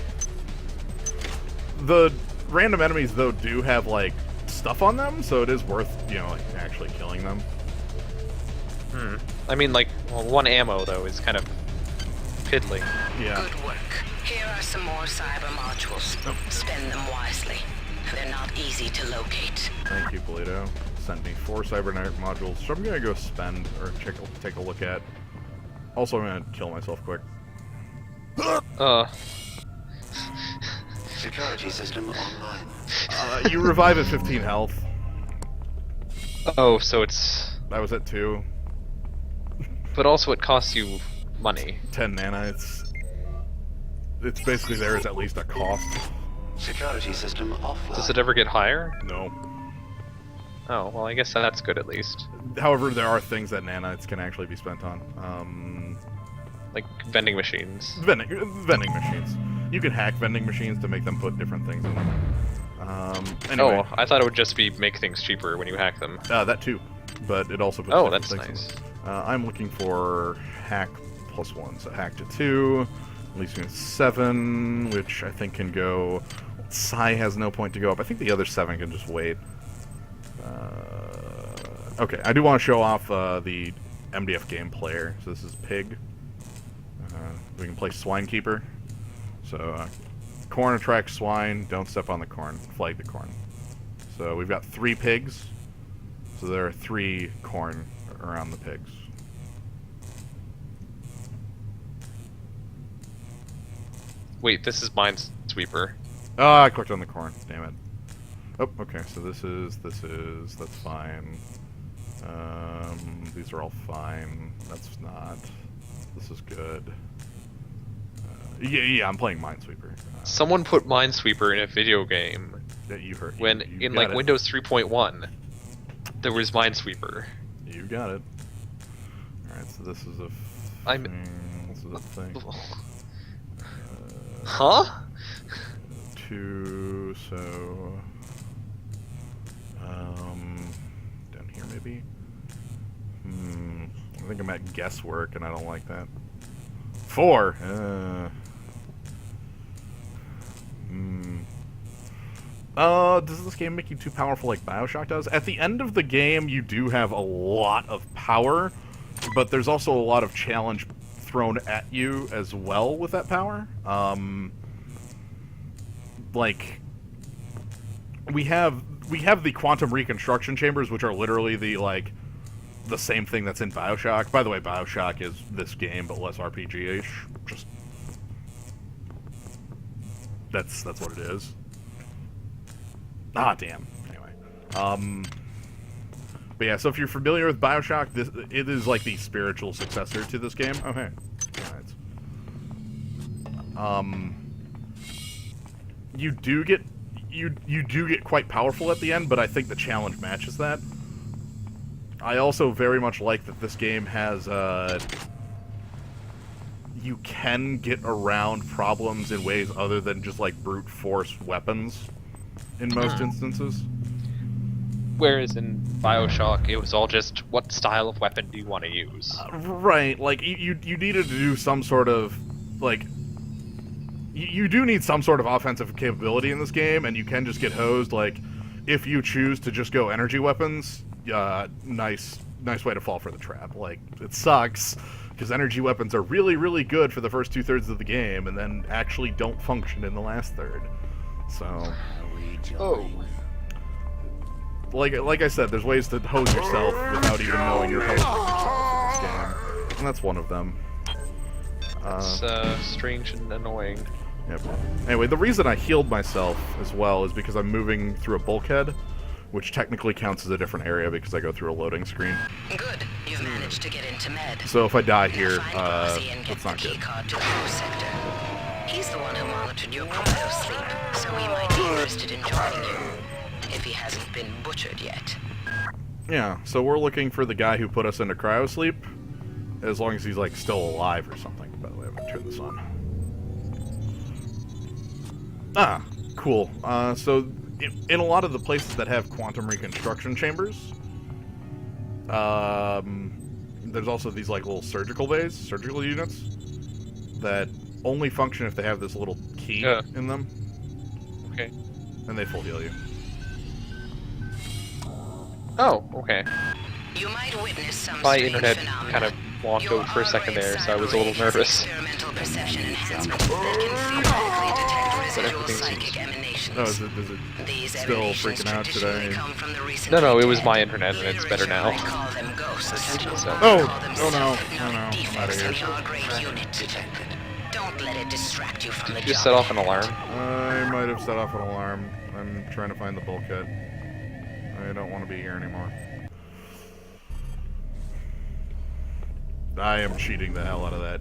The random enemies, though, do have, like, stuff on them, so it is worth, you know, like, actually killing them. I mean, like, well, one ammo, though, is kind of piddly. Yeah. Good work. Here are some more cyber modules. Spend them wisely. They're not easy to locate. Thank you, Polito. Sent me 4 cybernetic modules, so I'm gonna go spend, or take a look at. Also, I'm gonna kill myself quick. Security system online. You revive at 15 health. Oh, so it's... I was at 2. But also it costs you money. 10 nanites. It's basically there as at least a cost. Security system offline. Does it ever get higher? No. Oh, well, I guess that's good at least. However, there are things that nanites can actually be spent on. Like vending machines. Vending machines. you can hack vending machines to make them put different things in them. Anyway. Oh, I thought it would just be make things cheaper when you hack them. That too, but it also puts that's things nice. in. I'm looking for hack +1, so hack to 2, leaves me with 7, which I think can go. Psi has no point to go up. I think the other 7 can just wait. Okay, I do want to show off the MDF game player. So this is Pig. We can play Swinekeeper. So corn attracts swine. Don't step on the corn. Flag the corn. So we've got 3 pigs. So there are 3 corn around the pigs. Wait, this is Minesweeper. Oh, I clicked on the corn. Damn it. Oh, okay. So this is. That's fine. These are all fine. That's not. This is good. Yeah, I'm playing Minesweeper. Someone put Minesweeper in a video game. That you heard. When you in like it. Windows 3.1, there was Minesweeper. You got it. All right, so this is a. This is a thing. Huh? 2. So. Down here maybe. I think I'm at guesswork, and I don't like that. 4. Does this game make you too powerful like BioShock does? At the end of the game, you do have a lot of power, but there's also a lot of challenge thrown at you as well with that power. Like, we have the quantum reconstruction chambers, which are literally the same thing that's in BioShock. By the way, BioShock is this game, but less RPG-ish. Just that's what it is. Ah, damn. Anyway, but yeah. So if you're familiar with BioShock, it is like the spiritual successor to this game. Oh hey, alright. You do get quite powerful at the end, but I think the challenge matches that. I also very much like that this game has, you can get around problems in ways other than just, like, brute force weapons in most instances. Whereas in BioShock, it was all just, what style of weapon do you want to use? Right, like, you needed to do some sort of, like, you do need some sort of offensive capability in this game, and you can just get hosed, like, if you choose to just go energy weapons. Nice way to fall for the trap. Like, it sucks, because energy weapons are really, really good for the first 2/3 of the game, and then actually don't function in the last third. So, like I said, there's ways to hose yourself without even knowing you're hosing yourself in this game, and that's one of them. It's strange and annoying. Yep. Anyway, the reason I healed myself as well is because I'm moving through a bulkhead, which technically counts as a different area because I go through a loading screen. Good. You've managed to get into med. So if I die here, that's not good. He's the one who monitored your cryo sleep, so he might be interested in joining you, if he hasn't been butchered yet. Yeah, so we're looking for the guy who put us into cryo sleep, as long as he's, like, still alive or something. By the way, I'm gonna turn this on. Ah, cool. So in a lot of the places that have quantum reconstruction chambers, there's also these, like, little surgical bays, surgical units, that only function if they have this little key in them. Okay. And they full heal you. Oh, okay. You might witness some my internet kind of wonked out for a second there, so I was a little nervous. But everything seems... Oh, is it still freaking out today? No, it was my internet, and it's better now. So. Oh no, I'm out of here. Don't let it distract you from the job. You set off an alarm? I might have set off an alarm. I'm trying to find the bulkhead. I don't want to be here anymore. I am cheating the hell out of that.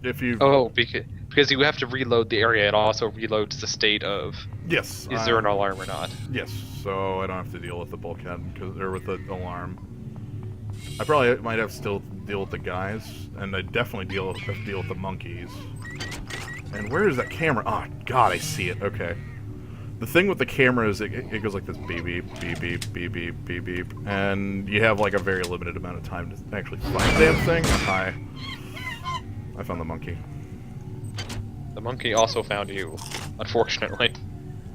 If you... Oh, because you have to reload the area, it also reloads the state of... Yes. Is there an alarm or not? Yes, so I don't have to deal with the bulkhead, or with the alarm. I probably might have to still deal with the guys, and I definitely have to deal with the monkeys. And where is that camera? Oh, God, I see it. Okay. The thing with the camera is it goes like this beep, beep, beep, beep, beep, beep, beep, beep, and you have like a very limited amount of time to actually find the damn thing. Hi. I found the monkey. The monkey also found you, unfortunately.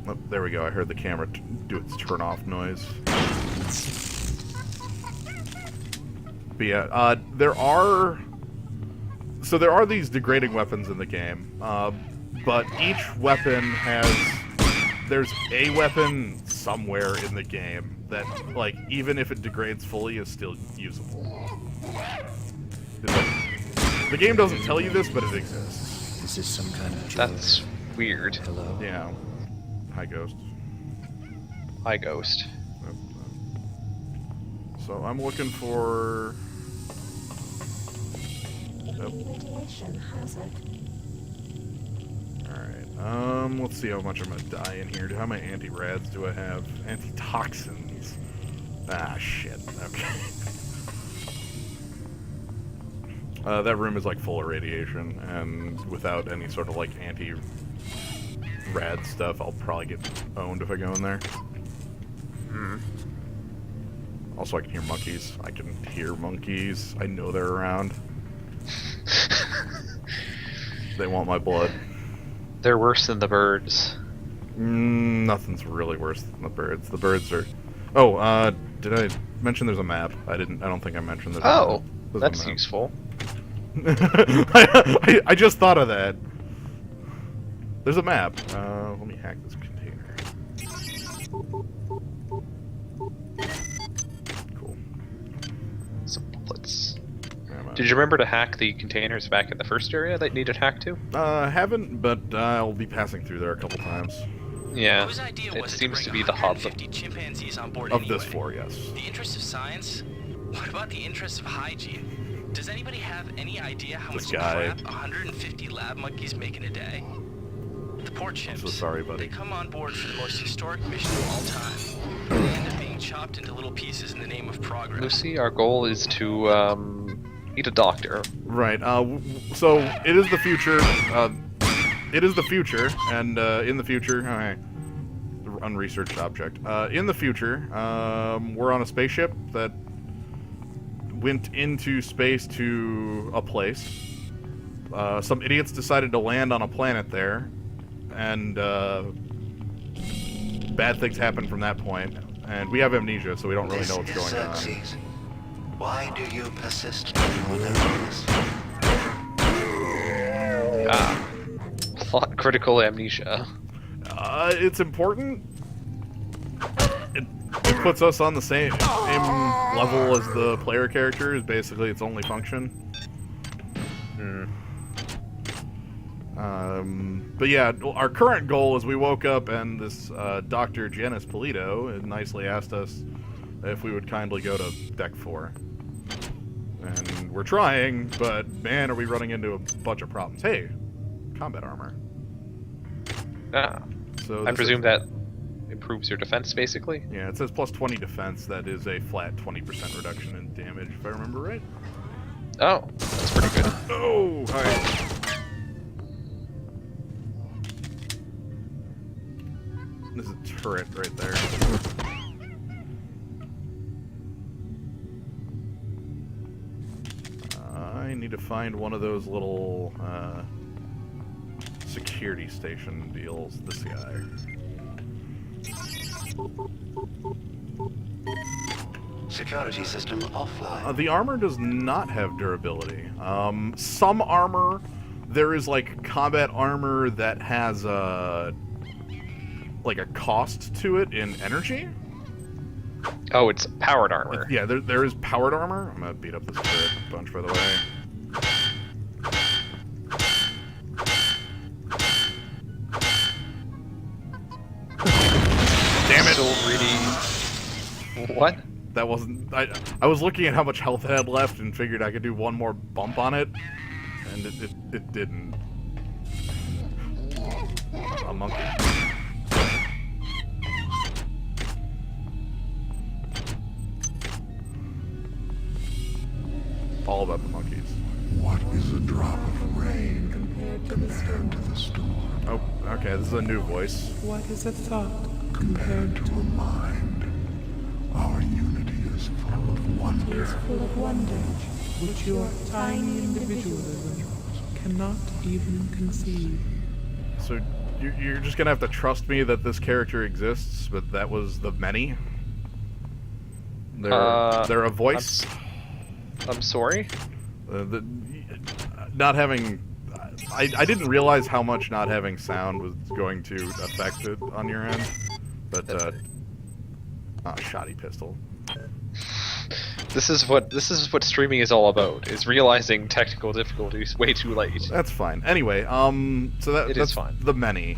Oh, there we go. I heard the camera do its turn-off noise. But yeah, there are these degrading weapons in the game, but each weapon there's a weapon somewhere in the game that, like, even if it degrades fully, is still usable. The game doesn't tell you this, but it exists. This is some kind of joke. That's weird. Hello? Yeah. Hi, Ghost. Hi, Ghost. So I'm looking for... Radiation hazard. Alright, let's see how much I'm gonna die in here. How many anti-rads do I have? Antitoxins. Ah, shit. Okay. That room is, like, full of radiation, and without any sort of, like, anti-rad stuff, I'll probably get owned if I go in there. Also, I can hear monkeys. I can hear monkeys. I know they're around. They want my blood. They're worse than the birds. Nothing's really worse than the birds. The birds are... Oh, did I mention there's a map? I don't think I mentioned there's a map. That's useful. I just thought of that. There's a map. Let me hack this container. Cool. Some bullets. Did you remember to hack the containers back in the first area that needed hacked to? Haven't, but I'll be passing through there a couple times. Yeah, it seems to be the hub chimpanzees on board of this floor, yes. The interest of science? What about the interest of hygiene? Does anybody have any idea how much crap 150 lab monkeys make in a day? The poor chimps. I'm so sorry, buddy. They come on board for the most historic mission of all time. They end up being chopped into little pieces in the name of progress. Lucy, our goal is to meet a doctor. Right. So it is the future. It is the future, and in the future, okay, the unresearched object. In the future, we're on a spaceship that went into space to a place. Some idiots decided to land on a planet there, and bad things happen from that point. And we have amnesia, so we don't really know what's going on. Why do you persist in your loneliness? Plot critical amnesia. It's important. It puts us on the same level as the player character, is basically its only function. But yeah, our current goal is we woke up and this Dr. Janice Polito nicely asked us if we would kindly go to Deck 4. And we're trying, but man, are we running into a bunch of problems. Hey, combat armor. So I presume that improves your defense, basically? Yeah, it says plus 20 defense. That is a flat 20% reduction in damage, if I remember right. Oh, that's pretty good. Oh, alright. There's a turret right there. I need to find one of those little security station deals. This guy. Security system offline. The armor does not have durability. Some armor, there is like combat armor that has like a cost to it in energy. Oh, it's powered armor. Yeah, there is powered armor. I'm gonna beat up this turret a bunch, by the way. Damn it! What? That wasn't... I was looking at how much health it had left and figured I could do one more bump on it, and it didn't. A monkey. all about the monkeys. What is a drop of rain compared to the storm? Oh, okay, this is a new voice. What is a thought compared to a mind? Our unity is full of wonder. Which your tiny individualism cannot even conceive. So you're just gonna have to trust me that this character exists, but that was the many? They're a voice? I'm sorry? Not having... I didn't realize how much not having sound was going to affect it on your end, but, shoddy pistol. This is what streaming is all about, is realizing technical difficulties way too late. That's fine. Anyway, so that's fine. The many.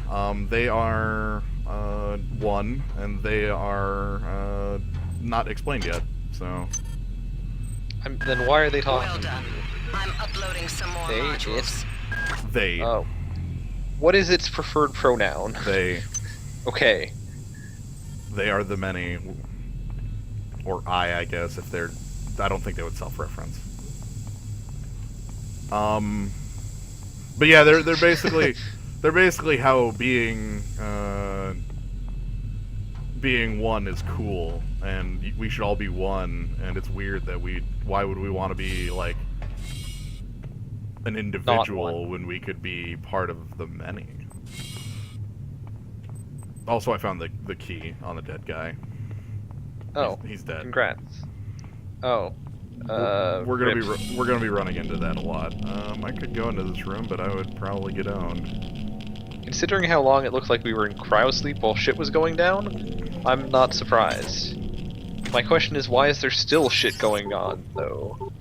They are, one, and they are, not explained yet, so... Then why are they talking? Well done. I'm uploading some more modules. They. Oh. What is its preferred pronoun? They. Okay. They are the many. Or I guess, if they're... I don't think they would self-reference. But yeah, they're basically... they're basically how being one is cool, and we should all be one, and it's weird that why would we want to be, like, an individual when we could be part of the many? Also, I found the key on the dead guy. Oh, he's dead. Congrats. Oh, we're gonna be running into that a lot. I could go into this room, but I would probably get owned. Considering how long it looked like we were in cryosleep while shit was going down, I'm not surprised. My question is, why is there still shit going on, though?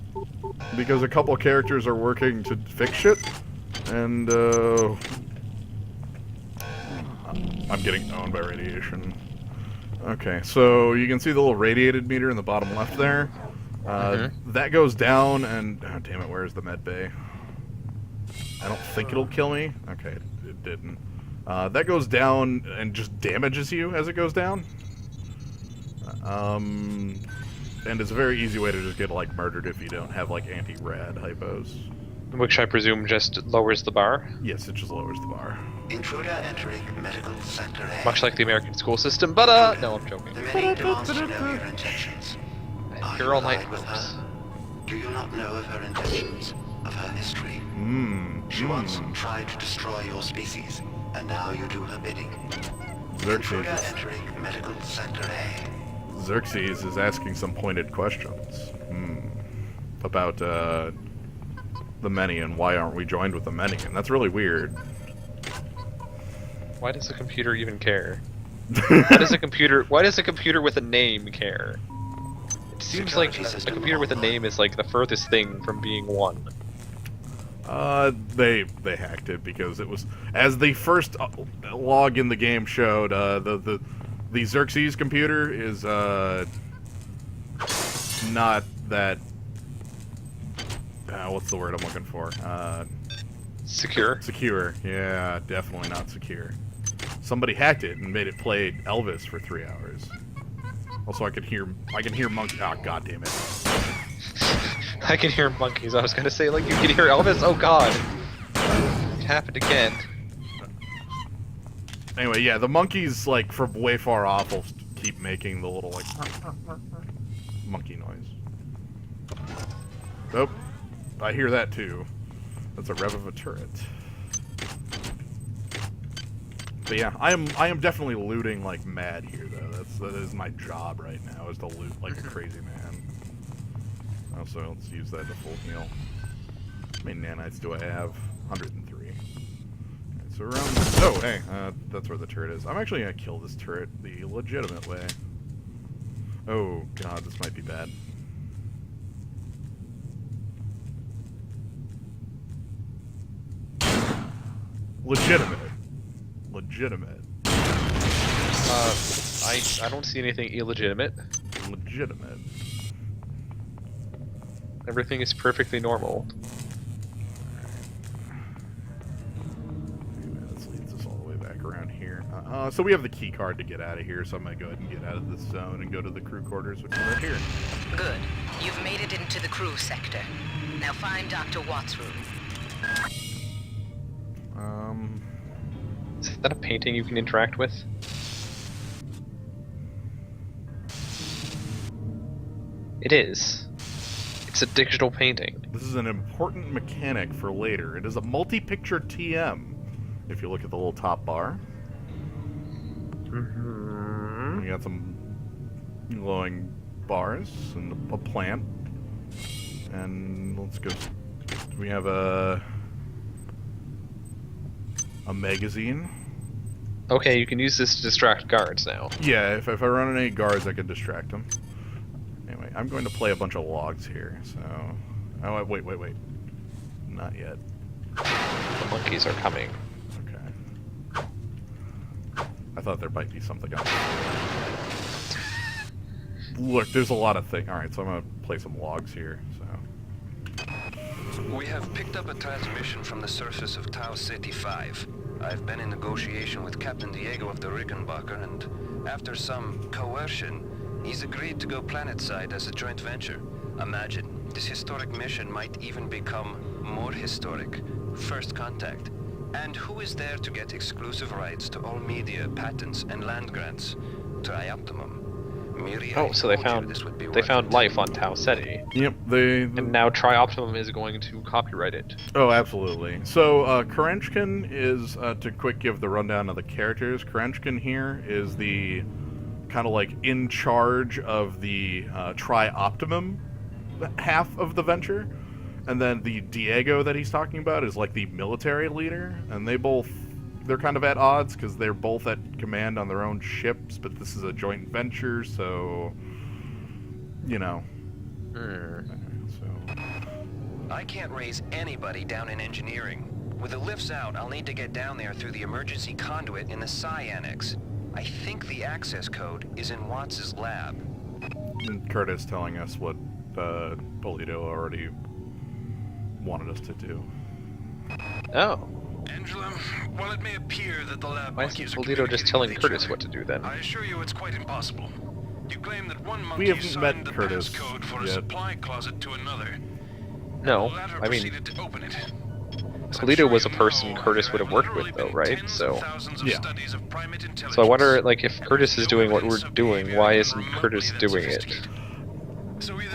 Because a couple characters are working to fix shit, and I'm getting owned by radiation. Okay, so you can see the little radiated meter in the bottom left there. That goes down, and oh, damn it, where's the med bay? I don't think it'll kill me. Okay, it didn't. That goes down and just damages you as it goes down. And it's a very easy way to just get, like, murdered if you don't have, like, anti-rad hypos. Which I presume just lowers the bar? Yes, it just lowers the bar. Intruder entering medical sector A. Much like the American school system, but, no, I'm joking. The many demands to know your intentions. You're all night with her? Do you not know of her intentions? Of her history? She once tried to destroy your species, and now you do her bidding. Intruder entering medical sector A. Xerxes is asking some pointed questions. About, the many and why aren't we joined with the many, and that's really weird. Why does the computer even care? Why does a computer with a name care? It seems like a computer with a name is like the furthest thing from being one. They hacked it because it was, as the first log in the game showed, the Xerxes computer is not that what's the word I'm looking for? Secure? Secure, yeah, definitely not secure. Somebody hacked it and made it play Elvis for 3 hours. Also, I can hear monkeys. Oh, god damn it. I can hear monkeys. I was gonna say, like, you can hear Elvis? Oh god. It happened again. Anyway, yeah, the monkeys, like, from way far off will keep making the little, like, monkey noise. Nope. I hear that too. That's a rev of a turret. But yeah, I am definitely looting like mad here though. That is my job right now, is to loot like a crazy man. Also, let's use that to full heal. How many nanites do I have? 103. Right, so around. Oh, hey, that's where the turret is. I'm actually gonna kill this turret the legitimate way. Oh god, this might be bad. Legitimate. I don't see anything illegitimate. Legitimate. Everything is perfectly normal. This leads us all the way back around here. So we have the key card to get out of here, so I'm gonna go ahead and get out of this zone and go to the crew quarters, which is right here. Good. You've made it into the crew sector. Now find Dr. Watt's room. Is that a painting you can interact with? It is. It's a digital painting. This is an important mechanic for later. It is a multi-picture TM. If you look at the little top bar. Mm-hmm. We got some glowing bars and a plant. And let's go. We have a magazine. Okay, you can use this to distract guards now. Yeah, if I run any guards, I can distract them. Anyway, I'm going to play a bunch of logs here, so... Oh, wait. Not yet. The monkeys are coming. Okay. I thought there might be something else. Look, there's a lot of things. Alright, so I'm going to play some logs here, so... We have picked up a transmission from the surface of Tau Ceti 5. I've been in negotiation with Captain Diego of the Rickenbacker, and after some coercion, he's agreed to go planetside as a joint venture. Imagine, this historic mission might even become more historic. First contact. And who is there to get exclusive rights to all media, patents, and land grants? Trioptimum. Oh, so they found life on Tau Ceti. Yep, and now Trioptimum is going to copyright it. Oh, absolutely. So, Kerenchkin is, to quick give the rundown of the characters, Kerenchkin here is the kind of like in charge of the Trioptimum half of the venture, and then the Diego that he's talking about is like the military leader, and they're kind of at odds because they're both at command on their own ships, but this is a joint venture, so you know. So I can't raise anybody down in engineering. With the lifts out, I'll need to get down there through the emergency conduit in the Psi Annex. I think the access code is in Watts' lab. And Curtis telling us what Polito already wanted us to do. Oh. Angela, while it may appear that the lab Why isn't Polito just telling Curtis what to do then? I assure you it's quite impossible. You claim that one We monkey haven't signed met the Curtis passcode for a yet. supply closet to another. No, The latter I mean, proceeded to open it. Polito was a person Curtis would have worked with, though, right? So, yeah. So I wonder, like, if Curtis is doing what we're doing, why isn't Curtis doing it?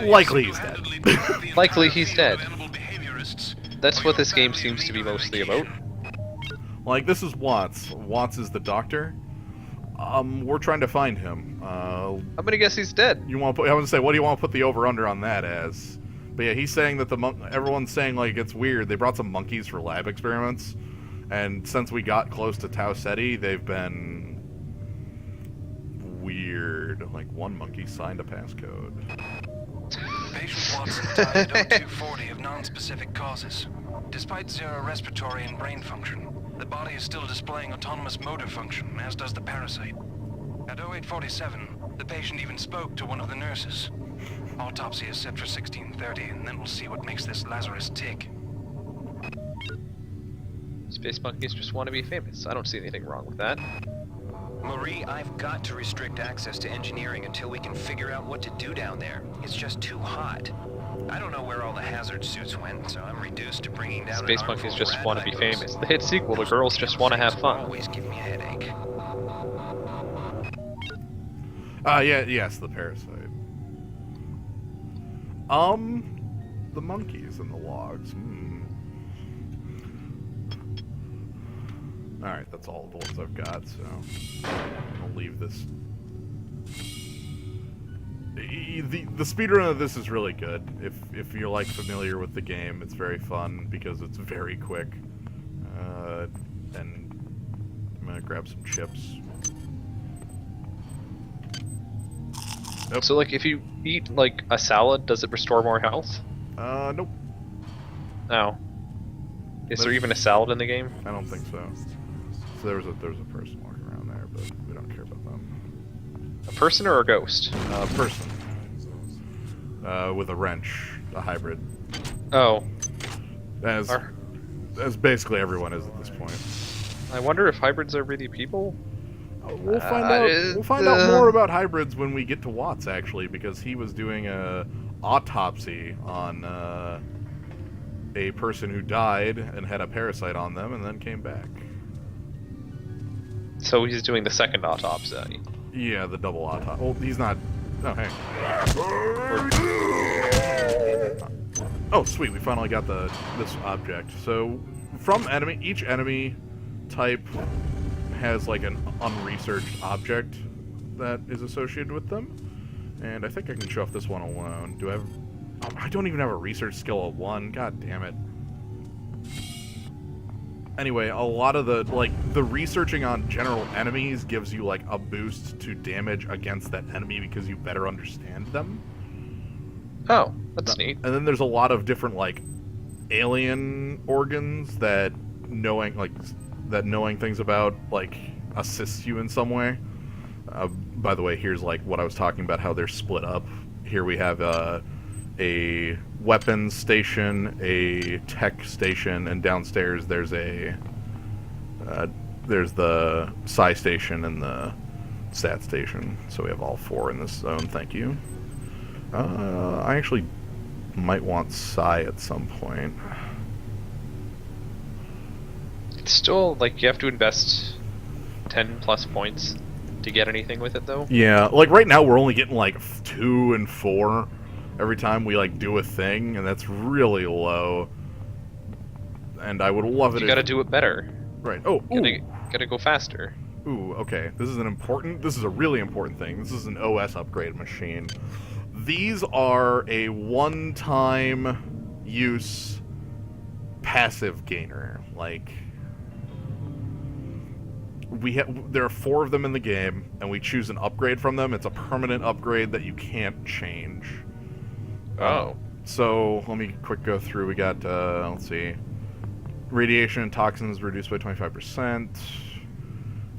Likely he's dead. Likely he's dead. That's what this game seems to be mostly about. Like, this is Watts. Watts is the doctor. We're trying to find him. I'm gonna guess he's dead. I want to say, what do you want to put the over/under on that as? But yeah, he's saying that everyone's saying, like, it's weird. They brought some monkeys for lab experiments, and since we got close to Tau Ceti, they've been weird. Like, one monkey signed a passcode. Patient Watson died at 0240 of non-specific causes. Despite zero respiratory and brain function, the body is still displaying autonomous motor function, as does the parasite. At 0847, the patient even spoke to one of the nurses. Autopsy is set for 1630, and then we'll see what makes this Lazarus tick. Space monkeys just want to be famous. I don't see anything wrong with that. Marie, I've got to restrict access to engineering until we can figure out what to do down there. It's just too hot. I don't know where all the hazard suits went, so I'm reduced to bringing down Space monkeys just want to be famous. The hit sequel to Girls Just Want to Have Fun. Always give me a headache. Yes, the parasite. The monkeys and the logs. Alright, that's all the ones I've got, so I'll leave this. The speedrun of this is really good. If you're, like, familiar with the game, it's very fun because it's very quick. And I'm gonna grab some chips. Nope. So, like, if you eat, like, a salad, does it restore more health? Nope. No. Is there even a salad in the game? I don't think so. So there's a person walking around there, but we don't care about them. A person or a ghost? A person. With a wrench, a hybrid. Oh. As basically everyone is at this point. I wonder if hybrids are really people? We'll find out. We'll find out more about hybrids when we get to Watts, actually, because he was doing a autopsy on a person who died and had a parasite on them and then came back. So he's doing the second autopsy. Yeah, the double autopsy. Well, he's not... Oh, hey. Oh, sweet, we finally got this object. So, from each enemy type has like an unresearched object that is associated with them. And I think I can show off this one alone. Do I have... I don't even have a research skill at 1. God damn it. Anyway, a lot of the researching on general enemies gives you, like, a boost to damage against that enemy because you better understand them. Oh, that's neat. And then there's a lot of different, like, alien organs that knowing things about, like, assists you in some way. By the way, here's, like, what I was talking about, how they're split up. Here we have, a weapons station, a tech station, and downstairs there's there's the psi station and the stat station. So we have all 4 in this zone. Thank you. I actually might want psi at some point. It's still like you have to invest 10 plus points to get anything with it, though. Yeah, like right now we're only getting like 2 and 4. Every time we, like, do a thing, and that's really low. And I would love it You gotta do it better. Right. Oh, ooh. Gotta go faster. Ooh, okay. This is a really important thing. This is an OS upgrade machine. These are a one-time use passive gainer. Like, there are 4 of them in the game, and we choose an upgrade from them. It's a permanent upgrade that you can't change. Oh. So, let me quick go through. We got, let's see. Radiation and toxins reduced by 25%.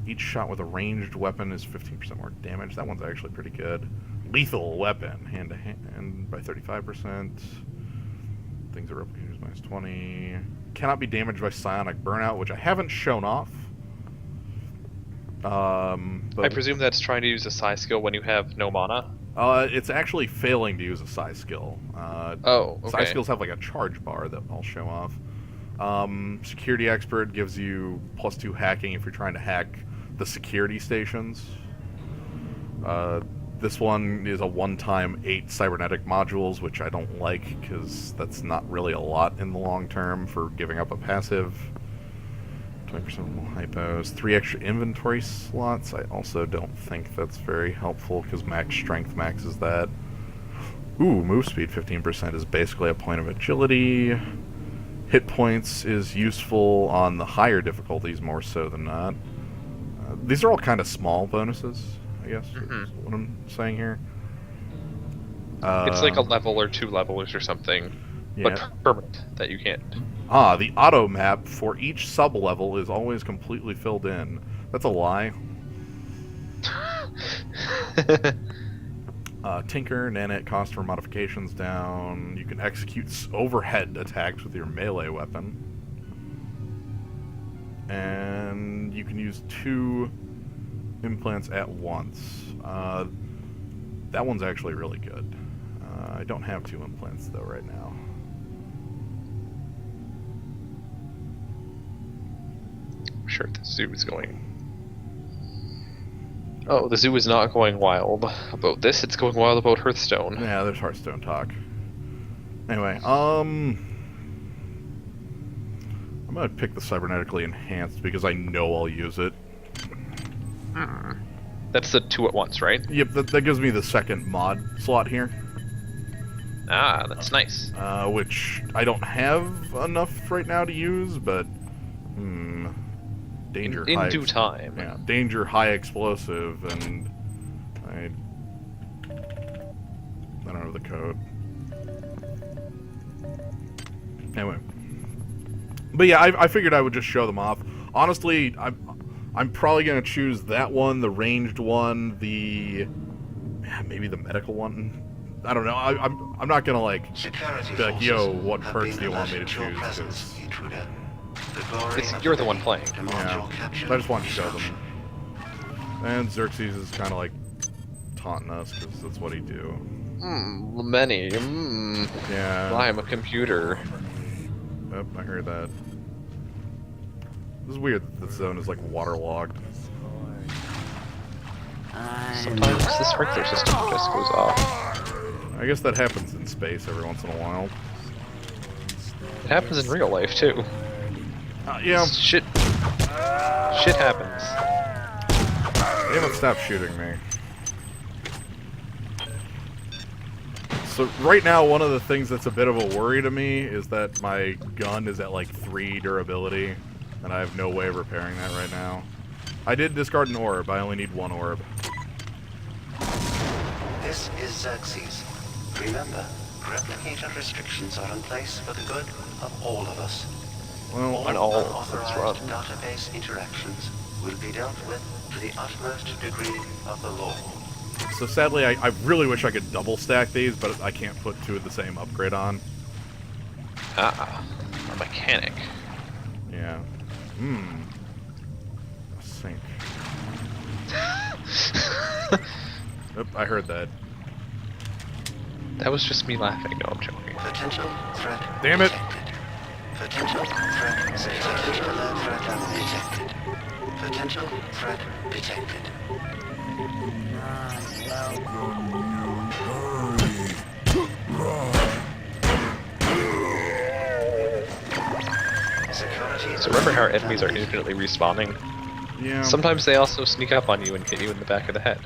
Each shot with a ranged weapon is 15% more damage. That one's actually pretty good. Lethal weapon, hand-to-hand by 35%. Things that replicators minus 20. Cannot be damaged by psionic burnout, which I haven't shown off. But I presume that's trying to use a psi skill when you have no mana? It's actually failing to use a psi skill. Oh, okay. Psi skills have like a charge bar that I'll show off. Security Expert gives you +2 hacking if you're trying to hack the security stations. This one is a one-time 8 cybernetic modules, which I don't like because that's not really a lot in the long term for giving up a passive. 20% more hypos. 3 extra inventory slots. I also don't think that's very helpful because max strength maxes that. Ooh, move speed 15% is basically a point of agility. Hit points is useful on the higher difficulties more so than not. These are all kind of small bonuses, I guess, is what I'm saying here. It's like a level or 2 levels or something, yeah. but permanent, that you can't. Ah, the auto map for each sub-level is always completely filled in. That's a lie. Tinker, nanite cost for modifications down. You can execute overhead attacks with your melee weapon. And you can use 2 implants at once. That one's actually really good. I don't have 2 implants though right now. I'm sure the zoo is going... Oh, the zoo is not going wild about this, it's going wild about Hearthstone. Yeah, there's Hearthstone talk. Anyway, I'm gonna pick the cybernetically enhanced because I know I'll use it. That's the 2 at once, right? Yep, that gives me the second mod slot here. Ah, that's nice. Which I don't have enough right now to use, but... Danger in high... due time. Yeah, danger, high explosive, and... I don't know the code. Anyway. But yeah, I figured I would just show them off. Honestly, I'm probably going to choose that one, the ranged one, maybe the medical one. I don't know. I'm not going to, like, be like, yo, what perks do you want me to choose? You're the one playing. Yeah, I just want to show them. And Xerxes is kind of, like, taunting us, because that's what he do. Many. Yeah. I am a computer. Oh, I heard that. This is weird that the zone is like waterlogged. Sometimes the sprinkler system just goes off. I guess that happens in space every once in a while. It happens in real life too. Yeah. Shit happens. They haven't stopped shooting me. So right now, one of the things that's a bit of a worry to me is that my gun is at like 3 durability, and I have no way of repairing that right now. I did discard an orb. I only need 1 orb. This is Xerxes. Remember, replicator restrictions are in place for the good of all of us. Well, all unauthorized database interactions will be dealt with to the utmost degree of the law. So sadly, I really wish I could double stack these, but I can't put 2 of the same upgrade on. Ah, a mechanic. Yeah. A sink. Oop, I heard that. That was just me laughing. No, I'm joking. Potential threat. Damn it! Potential threat. Potential threat detected. Potential threat detected. So remember how enemies are infinitely respawning? Yeah. Sometimes they also sneak up on you and hit you in the back of the head.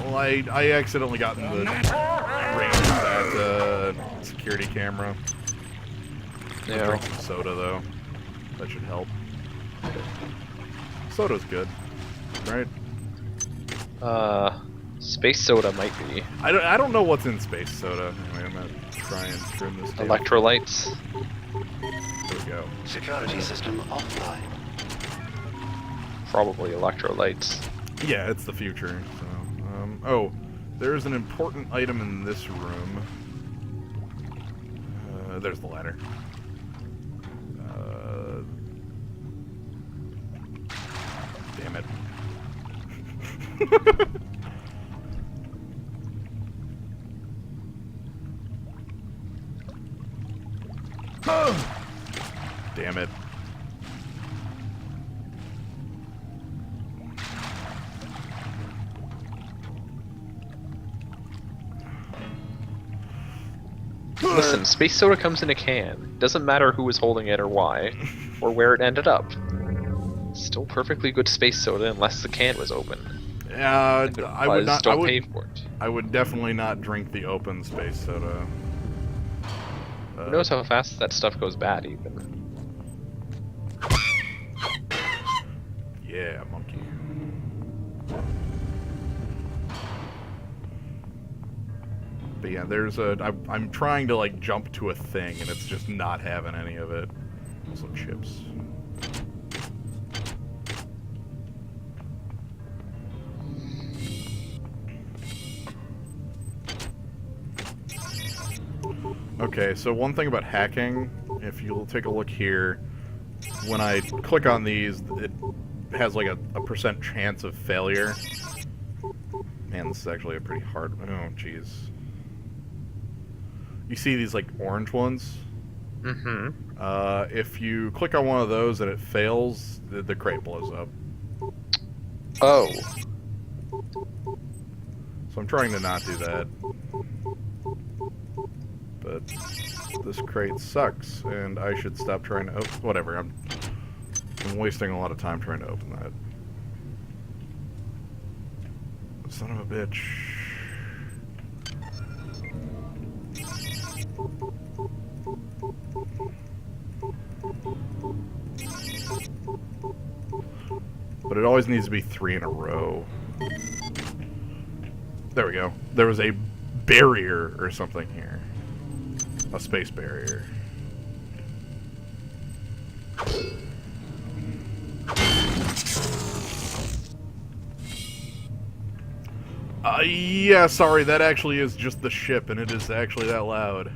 Well, I accidentally got in the range of that security camera. Yeah. I'll drink some soda though. That should help. Soda's good, right? Space soda might be. I don't know what's in space soda. Anyway, I'm gonna try and trim this down. Electrolytes. There we go. Security system offline. Probably electrolytes. Yeah, it's the future. So, oh, there's an important item in this room. There's the ladder. Damn it. Damn it. Listen, space soda comes in a can. Doesn't matter who was holding it or why, or where it ended up. Still perfectly good space soda unless the can was open. I would not. Don't pay for it. I would definitely not drink the open space soda. Who knows how fast that stuff goes bad, even. Yeah, monkey. But yeah, there's I'm trying to like jump to a thing, and it's just not having any of it. Also chips. Okay, so one thing about hacking, if you'll take a look here, when I click on these, it has like a % chance of failure. Man, this is actually a pretty hard... Oh, jeez. You see these, like, orange ones? Mm-hmm. If you click on one of those and it fails, the crate blows up. Oh. So I'm trying to not do that. But this crate sucks, and I should stop trying to... Oh, whatever, I'm wasting a lot of time trying to open that. Son of a bitch. But it always needs to be 3 in a row. There we go. There was a barrier or something here. A space barrier. Yeah, sorry, that actually is just the ship, and it is actually that loud.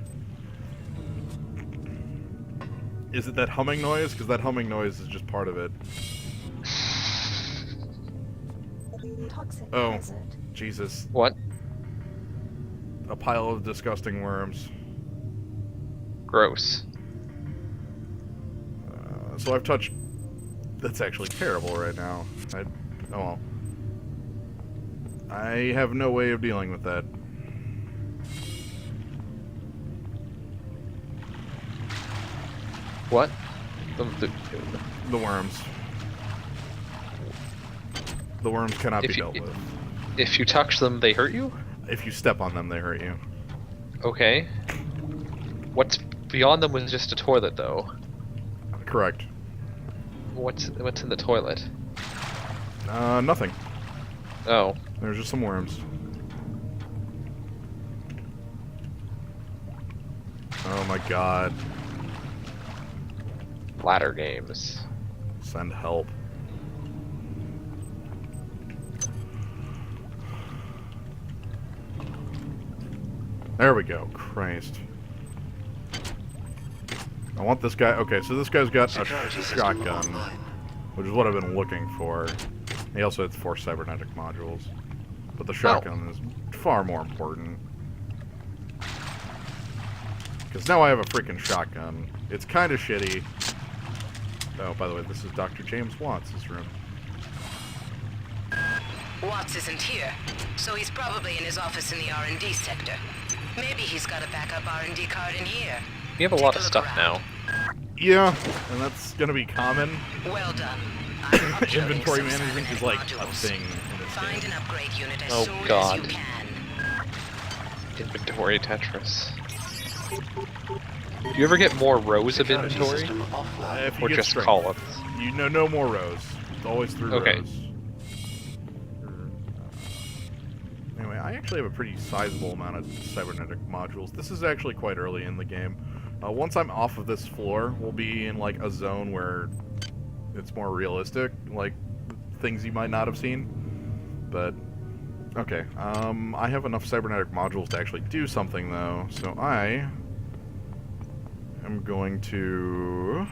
Is it that humming noise? Because that humming noise is just part of it. Toxic Oh, hazard. Jesus. What? A pile of disgusting worms. Gross. So I've touched... That's actually terrible right now. Oh well. I have no way of dealing with that. What? The worms. The worms cannot be dealt with. If you touch them, they hurt you? If you step on them, they hurt you. Okay. What's beyond them was just a toilet, though. Correct. What's in the toilet? Nothing. Oh. There's just some worms. Oh my god. Ladder games. Send help. There we go. Christ. I want this guy... Okay, so this guy's got a shotgun, which is what I've been looking for. He also has 4 cybernetic modules. But the shotgun is far more important. Because now I have a freaking shotgun. It's kind of shitty. Oh, by the way, this is Dr. James Watts' room. Watts isn't here, so he's probably in his office in the R&D sector. Maybe he's got a backup R&D card in here. We have a lot of stuff now. Yeah, and that's gonna be common. Well done. Inventory management is like a thing in this Find game. an upgrade unit as Oh soon god. as you can. Inventory Tetris. Do you ever get more rows of inventory? If you Or get just strength. columns? You know, no more rows. It's always 3 Okay. rows. Anyway, I actually have a pretty sizable amount of cybernetic modules. This is actually quite early in the game. Once I'm off of this floor, we'll be in like a zone where it's more realistic, like things you might not have seen. But okay, I have enough cybernetic modules to actually do something though, so I am going to...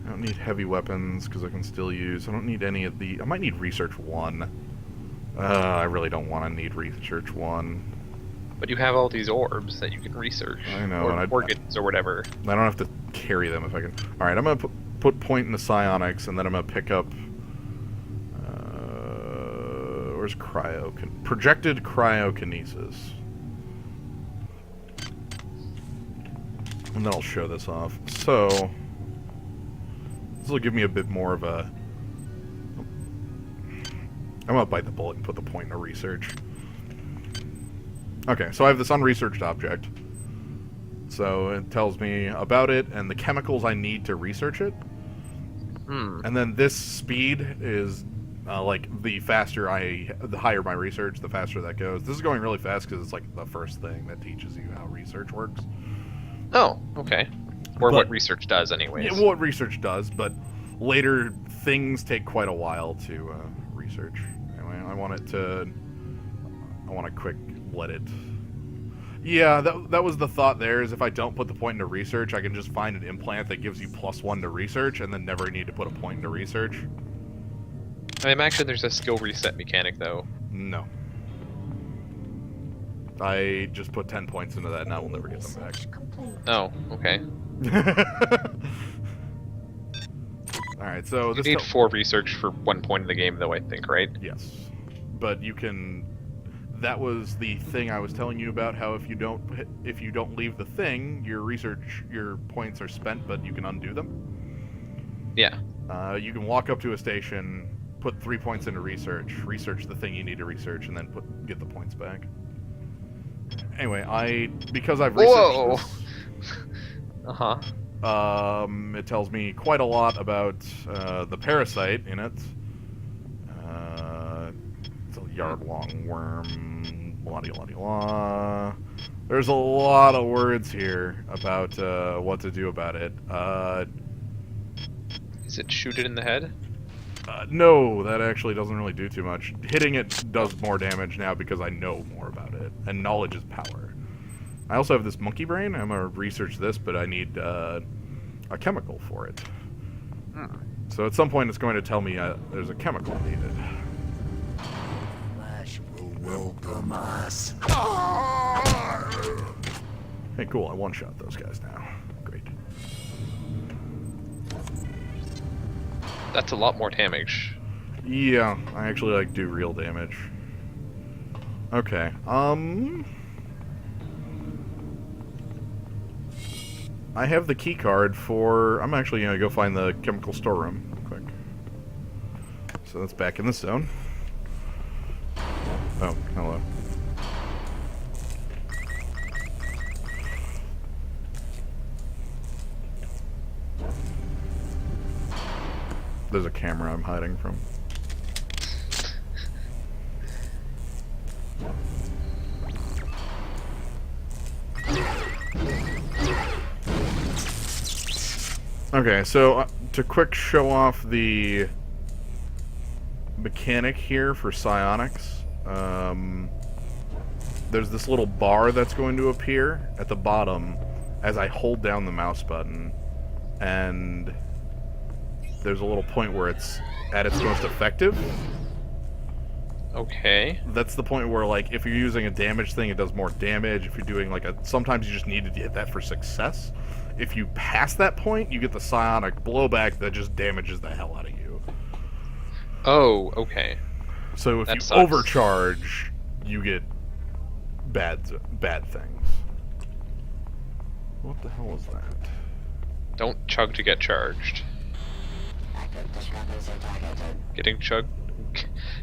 I don't need heavy weapons because I can still use... I don't need any of the... I might need Research 1. I really don't want to need Research 1. But you have all these orbs that you can research. I know, Or and organs or whatever. I don't have to carry them if I can... Alright, I'm going to put point into psionics, and then I'm going to pick up... where's projected cryokinesis. And then I'll show this off. So... this will give me a bit more of a... I'm gonna bite the bullet and put the point into research. Okay, so I have this unresearched object. So it tells me about it and the chemicals I need to research it. And then this speed is like the higher my research, the faster that goes. This is going really fast because it's like the first thing that teaches you how research works. Oh, okay. Or what research does, anyways. Yeah, what research does, but later things take quite a while to research. Anyway, I want to quick let it... Yeah, that was the thought there, is if I don't put the point into research, I can just find an implant that gives you +1 to research, and then never need to put a point into research. I imagine there's a skill reset mechanic, though. No. I just put 10 points into that, and I will never get them back. Oh, okay. Alright, so you need 4 research for 1 point in the game, though, I think, right? Yes. But you can... That was the thing I was telling you about, how if you don't leave the thing, your points are spent, but you can undo them. Yeah. You can walk up to a station, put 3 points into research the thing you need to research, and then get the points back. Anyway, because I've researched this, it tells me quite a lot about the parasite in it. It's a yard-long worm, la-di-la-di-la. There's a lot of words here about what to do about it. Is it shoot it in the head? No, that actually doesn't really do too much. Hitting it does more damage now because I know more about it, and knowledge is power. I also have this monkey brain. I'm gonna research this, but I need a chemical for it. So at some point it's going to tell me there's a chemical needed. Flash will welcome us. Hey, cool, I one-shot those guys now. Great. That's a lot more damage. Yeah, I actually like do real damage. Okay, I have the key card for... I'm actually gonna go find the chemical storeroom quick. So that's back in the zone. Oh, hello. There's a camera I'm hiding from. Okay, so to quick show off the mechanic here for psionics, there's this little bar that's going to appear at the bottom as I hold down the mouse button, and there's a little point where it's at its most effective. Okay. That's the point where, like, if you're using a damage thing, it does more damage. If you're doing, like, sometimes you just need to hit that for success. If you pass that point, you get the psionic blowback that just damages the hell out of you. Oh, okay. So if that you sucks. overcharge, you get bad things. What the hell was that? Don't chug to get charged.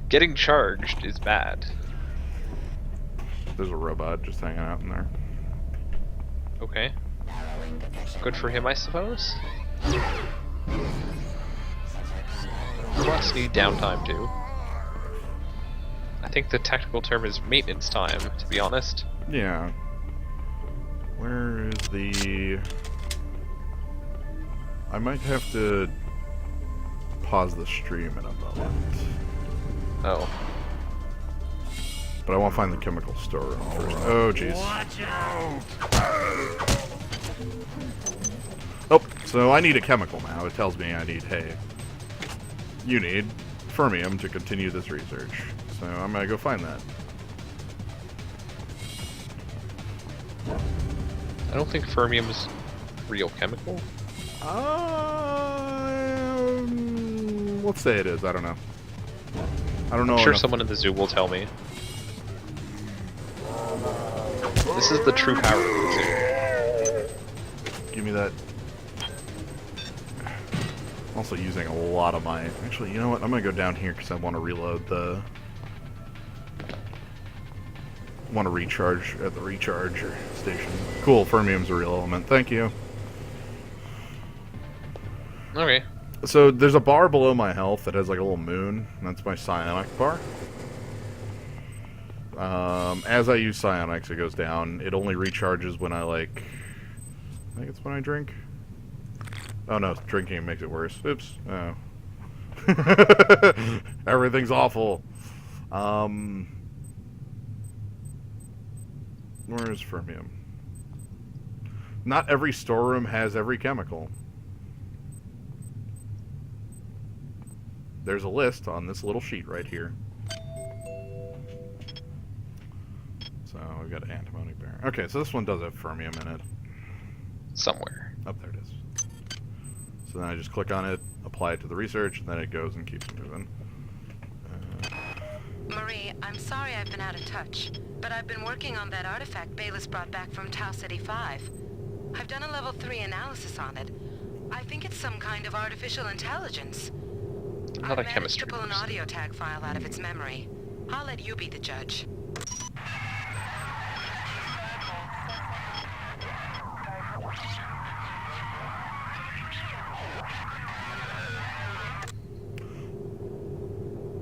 Getting charged is bad. There's a robot just hanging out in there. Okay. Good for him, I suppose. Robots need downtime too. I think the technical term is maintenance time, to be honest. Yeah. Where is the... I might have to pause the stream in a moment. Oh. But I want to find the chemical storeroom first. Oh, jeez. Watch out! Oh, so I need a chemical now. It tells me I need, hey, you need fermium to continue this research. So I'm gonna go find that. I don't think fermium's real chemical. Let's say it is. I don't know. I don't know. I'm sure enough. someone in the zoo will tell me. This is the true power of the zoo. Give me that. Also using a lot of my... Actually, you know what? I'm gonna go down here because I want to reload the... want to recharge at the recharge station. Cool, fermium's a real element. Thank you. Okay. So there's a bar below my health that has like a little moon. And that's my psionic bar. As I use psionics, it goes down. It only recharges when I like... I think it's when I drink. Oh no, drinking makes it worse. Oops. Oh. Everything's awful. Where is fermium? Not every storeroom has every chemical. There's a list on this little sheet right here. So we've got antimony bearing. Okay, so this one does have fermium in it. Somewhere. Oh, there it is. So then I just click on it, apply it to the research, and then it goes and keeps moving. Marie, I'm sorry I've been out of touch, but I've been working on that artifact Bayless brought back from Tau City 5. I've done a level 3 analysis on it. I think it's some kind of artificial intelligence. Not a I managed chemistry to pull an person. audio tag file out of its memory. I'll let you be the judge.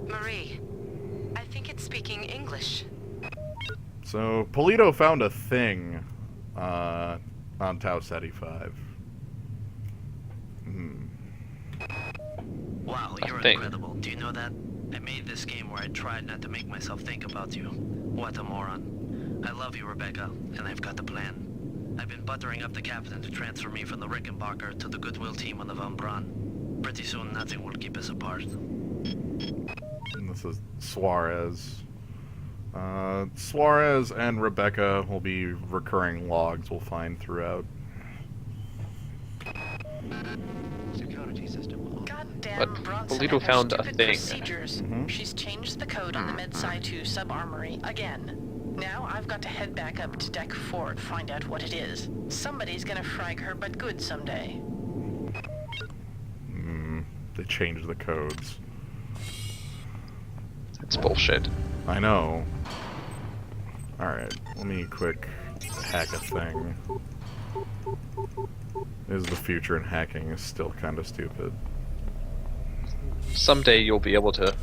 Marie, I think it's speaking English. So Polito found a thing on Tau City 5. Wow, you're incredible. Do you know that? I made this game where I tried not to make myself think about you. What a moron. I love you, Rebecca, and I've got the plan. I've been buttering up the captain to transfer me from the Rickenbacker to the Goodwill team on the Von Braun. Pretty soon, nothing will keep us apart. And this is Suarez. Suarez and Rebecca will be recurring logs we'll find throughout. Security system. God damn But Polito found a thing. Procedures. She's changed the code on the Med-Sci 2 sub-armory again. Now I've got to head back up to Deck 4 to find out what it is. Somebody's gonna frag her but good someday. They changed the codes. It's bullshit. I know. Alright, let me quick hack a thing. Is the future in hacking is still kind of stupid. Someday you'll be able to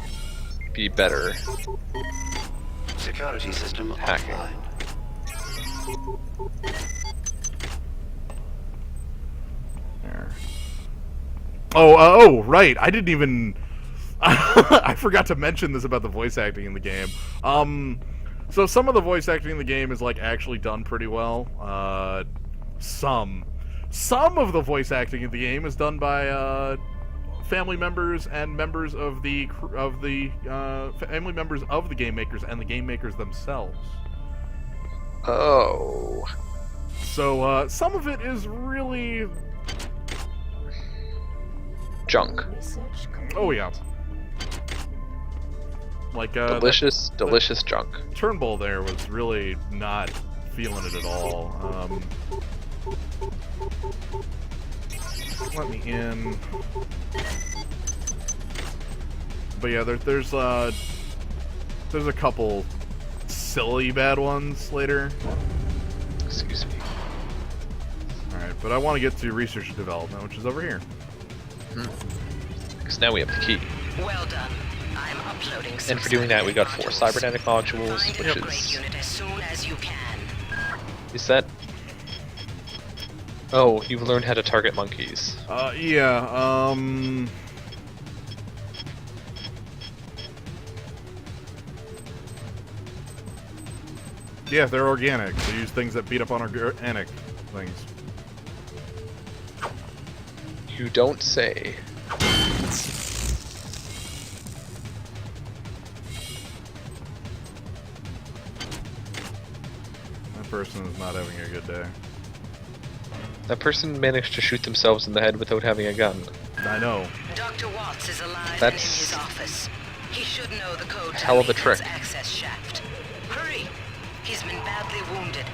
be better. Security system hacking. There. Oh, right. I didn't even... I forgot to mention this about the voice acting in the game. So some of the voice acting in the game is, like, actually done pretty well. Some of the voice acting in the game is done by, family members and members of the family members of the game makers and the game makers themselves. Oh. So some of it is really junk. Oh yeah. Like delicious junk. Turnbull there was really not feeling it at all. Let me in. But yeah, there's a couple silly bad ones later. Excuse me. Alright, but I want to get to research and development, which is over here. Because now we have the key. Well done. I'm uploading. And for doing that, we got 4 cybernetic modules, which is. As soon as you can. Is that? Oh, you've learned how to target monkeys. Yeah. Yeah, they're organic. They use things that beat up on organic things. You don't say. That person is not having a good day. That person managed to shoot themselves in the head without having a gun. I know. Dr. Watts is alive That's and in his office. He should know the code hell of a to trick. access shaft. Hurry! He's been badly wounded.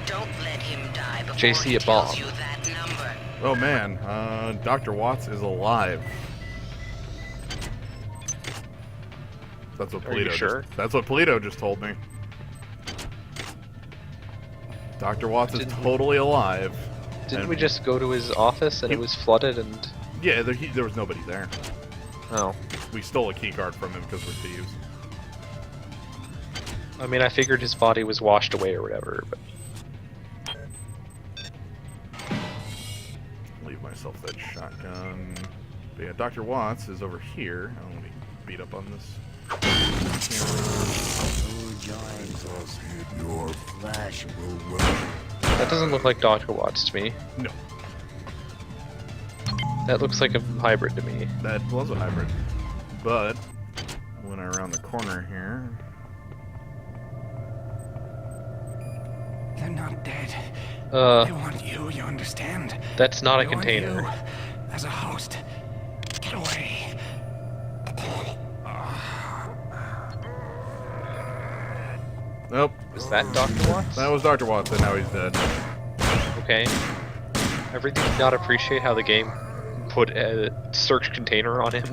Don't let him die before JC he a bomb. tells you that number. Oh man, Dr. Watts is alive. That's what Are you Polito sure? That's what Polito just told me. Dr. Watts is totally alive. Didn't we just go to his office and it was flooded and... Yeah, there was nobody there. Oh. We stole a key card from him because we're thieves. I mean, I figured his body was washed away or whatever, but... Leave myself that shotgun. But yeah, Dr. Watts is over here. Oh, let me beat up on this. Your flash will run. That doesn't look like Dr. Watts to me. No. That looks like a hybrid to me. That was a hybrid. But, when I around the corner here... They're not dead. They want you understand? That's not a They want container. you as a host. Get away. Nope. Is that Dr. Watts? That was Dr. Watts, and now he's dead. Okay. I really did not appreciate how the game put a search container on him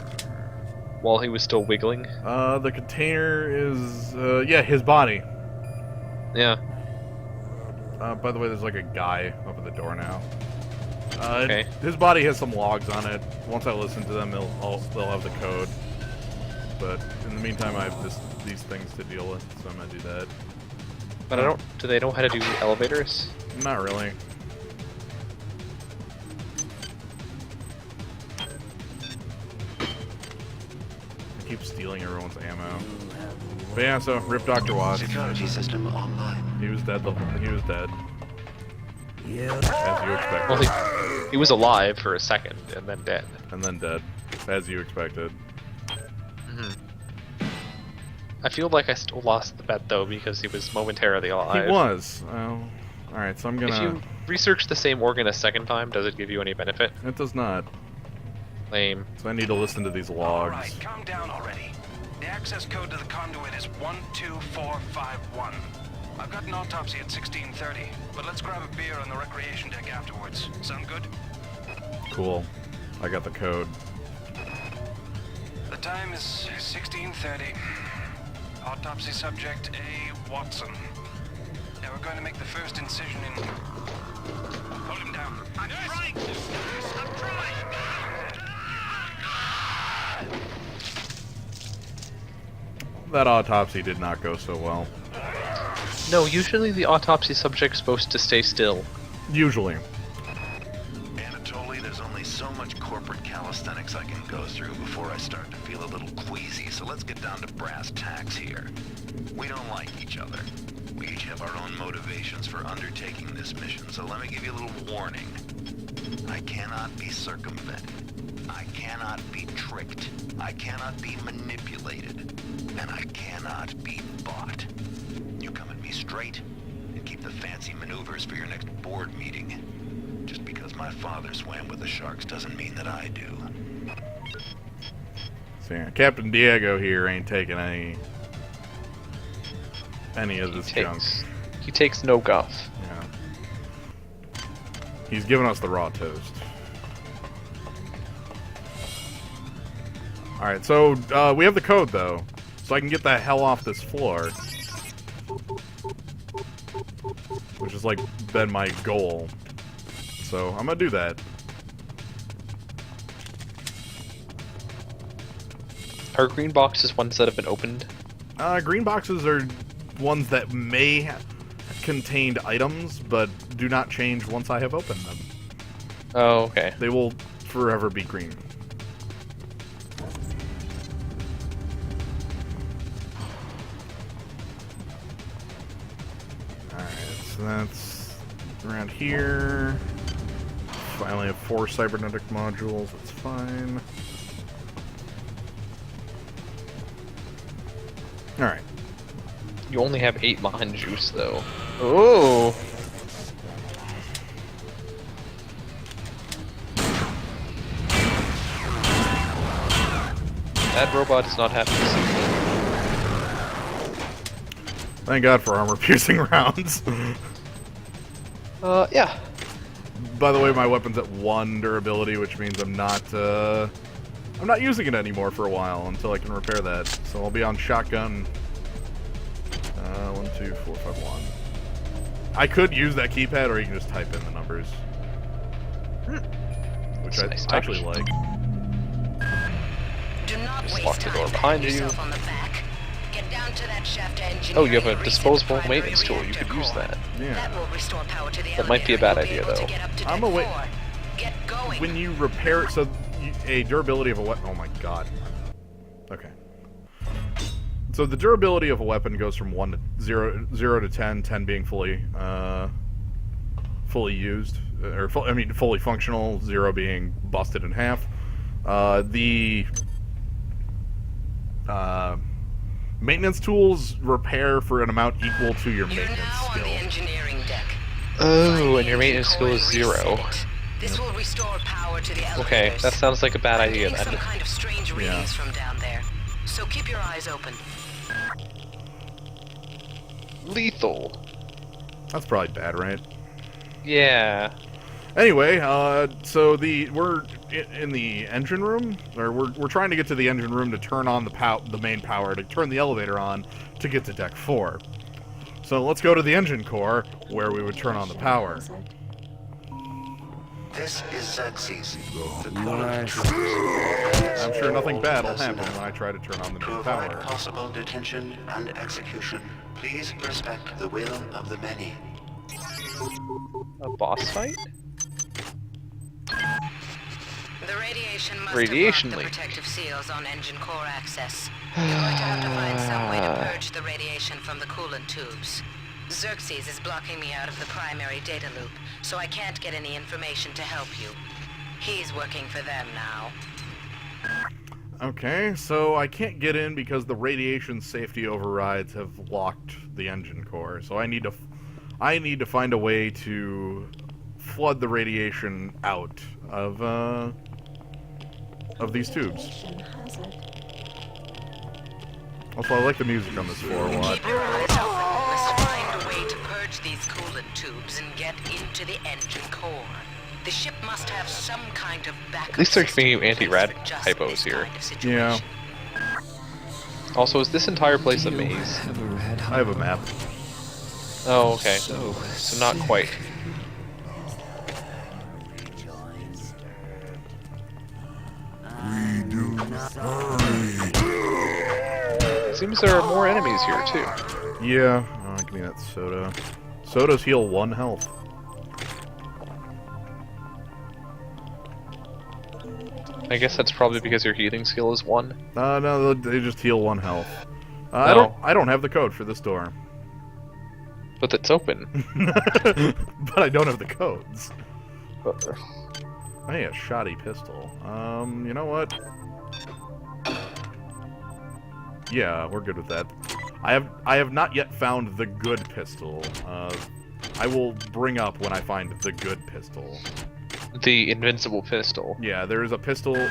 while he was still wiggling. The container is, yeah, his body. Yeah. By the way, there's like a guy up at the door now. Okay. His body has some logs on it. Once I listen to them, they'll have the code. But in the meantime, I have these things to deal with, so I'm gonna do that. But I don't... Do they know how to do elevators? Not really. I keep stealing everyone's ammo. But yeah, so rip Dr. Watts. Security system online. He was dead. He was dead. As you expected. Well, he was alive for a second and then dead. And then dead, as you expected. I feel like I still lost the bet though because he was momentarily alive. He was. Alright, so I'm gonna... If you research the same organ a second time, does it give you any benefit? It does not. Lame. So I need to listen to these logs. Alright, calm down already. The access code to the conduit is 12451. I've got an autopsy at 16:30, but let's grab a beer on the recreation deck afterwards. Sound good? Cool. I got the code. The time is 16:30. Autopsy subject A. Watson. Now we're going to make the first incision in... Hold him down. I'm trying to! I'm trying! That autopsy did not go so well. No, usually the autopsy subject's supposed to stay still. Usually. Anatoly, there's only so much corporate calisthenics I can go through before I start to feel a little queasy, so let's get down to brass tacks here. We don't like each other. We each have our own motivations for undertaking this mission, so let me give you a little warning. I cannot be circumvented. I cannot be tricked. I cannot be manipulated. And I cannot be bought. You come at me straight, and keep the fancy maneuvers for your next board meeting. Just because my father swam with the sharks doesn't mean that I do. So yeah, Captain Diego here ain't taking any of this junk. He takes no guff. Yeah. He's giving us the raw toast. Alright, so we have the code though. So I can get the hell off this floor. Which has like been my goal. So I'm gonna do that. Are green boxes ones that have been opened? Green boxes are ones that may have contained items, but do not change once I have opened them. Oh, okay. They will forever be green. So that's around here. I only have 4 cybernetic modules, that's fine. Alright. You only have 8 Mon juice, though. Oh! That robot is not happy to see me. Thank God for armor-piercing rounds. Yeah. By the way, my weapon's at 1 durability, which means I'm not using it anymore for a while until I can repair that. So I'll be on shotgun. 1, 2, 4, 5, 1. I could use that keypad, or you can just type in the numbers. Which I nice actually like. Do not Just waste lock the door time behind patting you. yourself on the back. Get down to that shaft engineering Oh, you have a and reset disposable the primary maintenance tool. You could reactor use core. that. Yeah. That will restore power to the That might be a elevator bad and you'll idea, be able to though. get up to I'm deck away. 4. Get going. When you repair, so a durability of a weapon. Oh my God. Okay. So the durability of a weapon goes from 0 to 10. 10 being fully used, or fully functional. 0 being busted in half. The maintenance tools repair for an amount equal to your maintenance skill. Engineering deck. Oh, and your maintenance skill is 0. This will restore power to the elevators. Okay, that sounds like a bad I'm idea getting then. some kind of strange readings Yeah. from down there. So keep your eyes open. Lethal. That's probably bad, right? Yeah. Anyway, so we're in the engine room, or we're trying to get to the engine room to turn on the main power, to turn the elevator on to get to deck 4. So let's go to the engine core, where we would turn on the power. This is Xerxes. I'm sure nothing bad will happen when I try to turn on the To main avoid power. possible detention and execution, please respect the will of the many. A boss fight? The radiation must Radiation have blocked leak. the protective seals on engine core access. You're going to have to find some way to purge the radiation from the coolant tubes. Xerxes is blocking me out of the primary data loop, so I can't get any information to help you. He's working for them now. Okay, so I can't get in because the radiation safety overrides have locked the engine core. So I need to find a way to flood the radiation out of of these tubes. Also, I like the music on this floor a lot. Keep your eyes open. We must find a way to purge these coolant tubes and get into the engine core. The ship must have some kind of backup. At least they're system giving you anti-rad in case of just typos this here. kind of situation. Yeah. Also, is this entire place a maze? I have a map. Oh, okay. So not quite. Seems there are more enemies here too. Yeah. Oh, give me that soda. Sodas heal 1 health. I guess that's probably because your healing skill is 1. No, they just heal 1 health. No. I don't have the code for this door. But it's open. But I don't have the codes. But, Hey, a shoddy pistol. You know what? Yeah, we're good with that. I have not yet found the good pistol. I will bring up when I find the good pistol. the invincible pistol. Yeah, there is a pistol in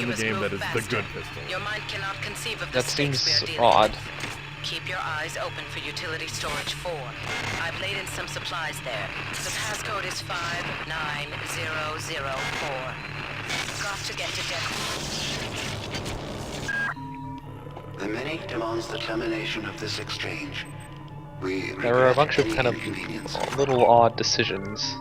the game that is the good pistol. Your mind cannot conceive of the That stakes seems we are dealing odd. with. Keep your eyes open for utility storage 4. I've laid in some supplies there. The passcode is 59004. Got to get to deck. The Mini demands the termination of this exchange. There are a bunch of kind of little odd decisions.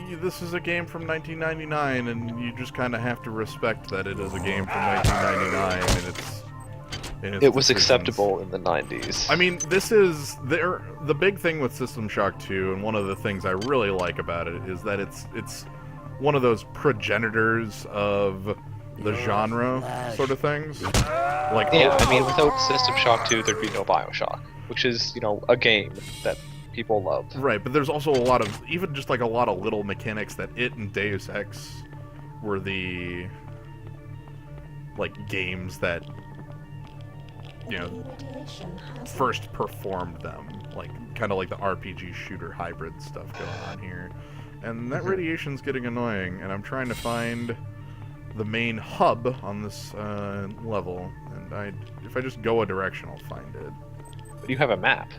This is a game from 1999, and you just kind of have to respect that it is a game from 1999, and it's... It was acceptable in the 90s. I mean, this is the big thing with System Shock 2, and one of the things I really like about it is that it's one of those progenitors of the genre sort of things. Like, yeah, I mean, without System Shock 2, there'd be no Bioshock, which is, you know, a game that people love. Right, but there's also a lot of, even just like a lot of little mechanics that it and Deus Ex were the, like, games that, you know, first performed them. Like, kind of like the RPG shooter hybrid stuff going on here. And that radiation's getting annoying, and I'm trying to find the main hub on this level. And if I just go a direction, I'll find it. But you have a map.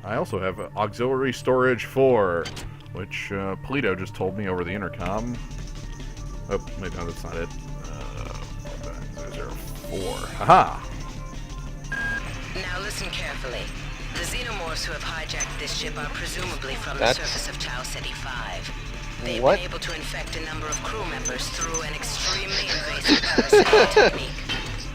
I also have Auxiliary Storage 4, which Polito just told me over the intercom. Oh, wait, no, that's not it. 004. Haha! Now listen carefully. The xenomorphs who have hijacked this ship are presumably from That's... the surface of Tau Ceti 5. They've What? been able to infect a number of crew members through an extremely invasive parasitic technique.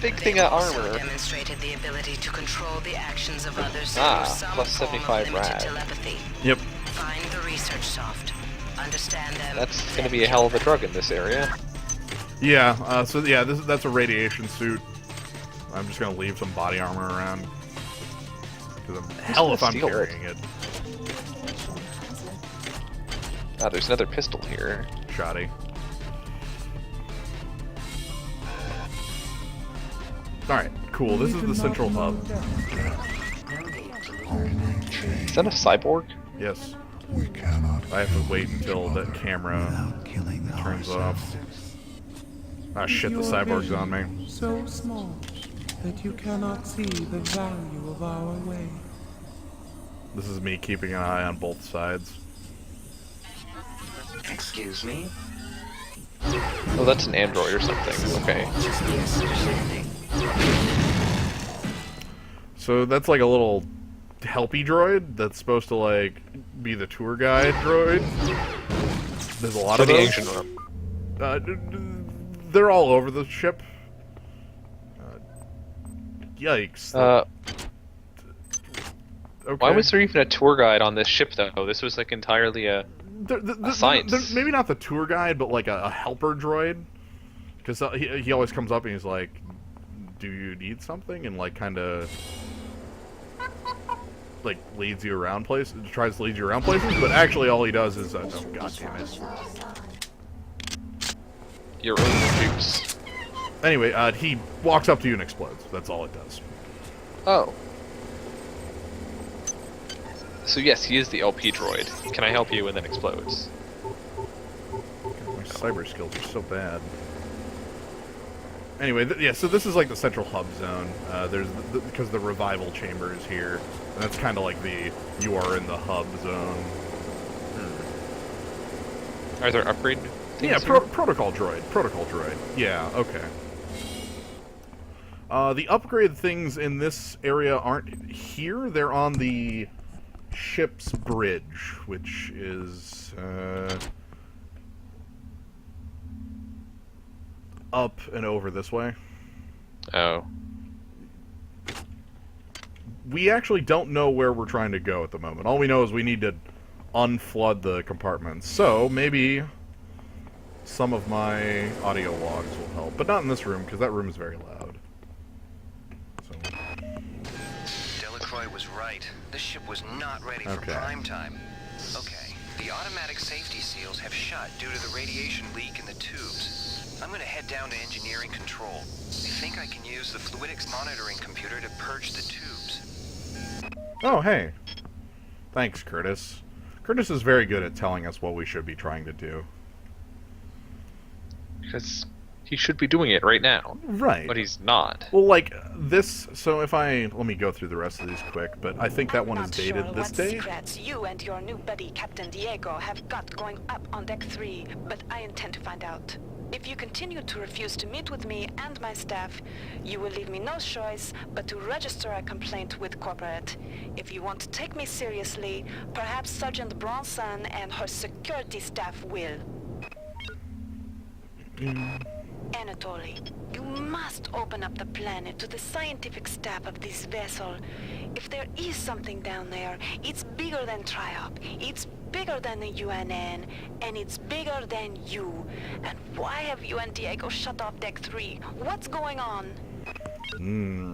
Big thing of armor. Demonstrated the ability to control the actions of others through Ah, some plus form 75 of limited rad. telepathy. Yep. Find the research soft. Understand them. That's gonna be a hell of a drug in this area. Yeah, so yeah, that's a radiation suit. I'm just gonna leave some body armor around. Because hell if I'm steal it. carrying it. Ah, there's another pistol here. Shoddy. Alright, cool. This is the central hub. Is that a cyborg? Yes. We cannot. I have to wait until the camera turns off. Ah shit, the Your cyborg's vision on me. So small that you cannot see the value of our way. This is me keeping an eye on both sides. Excuse me? Oh, that's an android or something. Okay. So that's like a little helpy droid that's supposed to like be the tour guide droid. There's a lot For of the those. engine room. They're all over the ship. Yikes. Okay. Why was there even a tour guide on this ship, though? This was like entirely a science. Maybe not the tour guide, but like a helper droid. Because he always comes up and he's like, "Do you need something?" And like kind of like leads you around places, tries to lead you around places. But actually, all he does is, oh god damn it. Your own juice. Anyway, he walks up to you and explodes. That's all it does. Oh. So yes, he is the LP droid. Can I help you? And then explodes. My cyber skills are so bad. Anyway, yeah, so this is like the central hub zone. There's because the revival chamber is here, and that's kind of like you are in the hub zone. Are there upgrade things? Yeah, protocol droid. Yeah, okay. The upgrade things in this area aren't here. They're on the ship's bridge, which is up and over this way. Oh. We actually don't know where we're trying to go at the moment. All we know is we need to unflood the compartments. So maybe some of my audio logs will help, but not in this room because that room is very loud. So. Delacroix was right. This ship was not ready for prime time. Okay, the automatic safety seals have shut due to the radiation leak in the tubes. I'm gonna head down to engineering control. I think I can use the fluidics monitoring computer to purge the tubes. Oh, hey. Thanks, Curtis. Curtis is very good at telling us what we should be trying to do. Because he should be doing it right now. Right. But he's not. Well, like, this... So if I... Let me go through the rest of these quick, but I think that one is dated sure this what date. secrets you and your new buddy, Captain Diego, have got going up on Deck 3, but I intend to find out. If you continue to refuse to meet with me and my staff, you will leave me no choice but to register a complaint with Corporate. If you want to take me seriously, perhaps Sergeant Bronson and her security staff will. Anatoly, you must open up the planet to the scientific staff of this vessel. If there is something down there, it's bigger than Triop, it's bigger than the UNN, and it's bigger than you. And why have you and Diego shut off Deck 3? What's going on?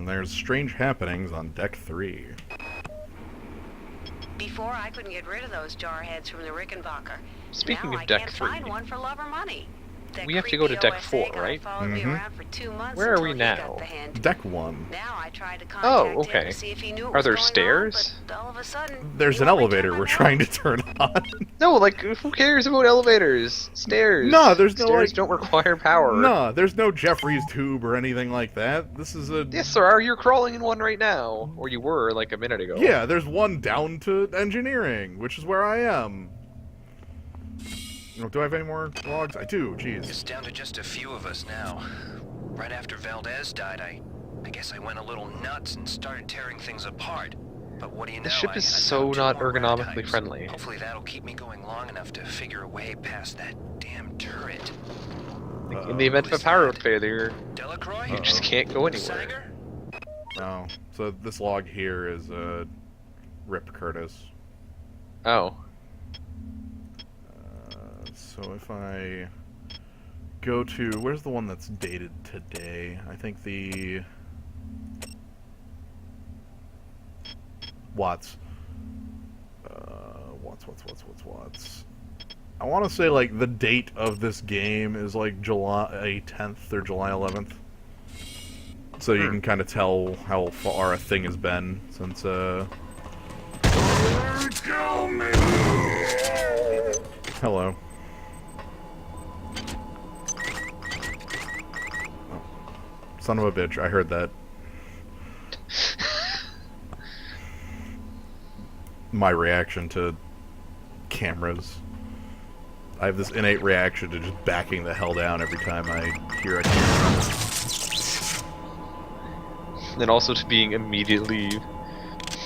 There's strange happenings on Deck 3. Before, I couldn't get rid of those jarheads from the Rickenbacker. Speaking now of Deck I can't 3, find one for love or money. we have to go to Deck 4, right? Where are we now? Deck 1. Now I tried to Oh, contact him okay. to see if he knew what Are was there going on, stairs? but all of a sudden, There's he an won't elevator return we're my trying to turn on. No, like, who cares about elevators? Stairs. No, there's no, Stairs like... don't require power. No, there's no Jeffrey's tube or anything like that. This is a... Yes, there are. You're crawling in one right now. Or you were, like, a minute ago. Yeah, there's one down to engineering, which is where I am. Do I have any more logs? I do, jeez. It's down to just a few of us now. Right after Valdez died, I guess I went a little nuts and started tearing things apart. But what do you know? The ship is I so found not 2 more ergonomically rat friendly. types. Hopefully that'll keep me going long enough to figure a way past that damn turret. Like, in the event of a power failure, Delacroix? you just can't go anywhere. Sager? Oh, so this log here is Rip Curtis. Oh. So if I go to... Where's the one that's dated today? I think the... Watts. Watts. I want to say, like, the date of this game is, like, July 10th or July 11th. So you can kind of tell how far a thing has been since, Hello. Oh. Son of a bitch, I heard that. My reaction to cameras. I have this innate reaction to just backing the hell down every time I hear a camera. And also to being immediately,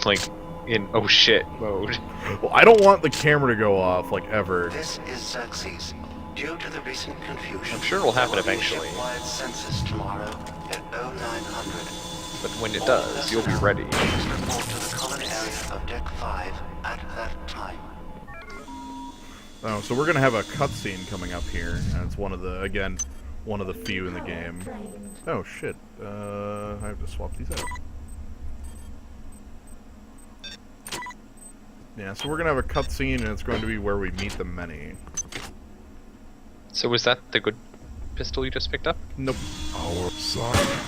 like, in oh shit mode. Well, I don't want the camera to go off, like, ever. This is Xerxes. Due to the recent confusion, I'm sure it will happen there be a eventually. ship-wide census tomorrow at 0900. But when it does, you'll be ready. Please report to the common area of Deck 5 at that time. Oh, so we're gonna have a cutscene coming up here, and it's one of the, again, one of the few in the game. Oh shit, I have to swap these out. Yeah, so we're gonna have a cutscene, and it's going to be where we meet the many. So was that the good pistol you just picked up? Nope. Our side.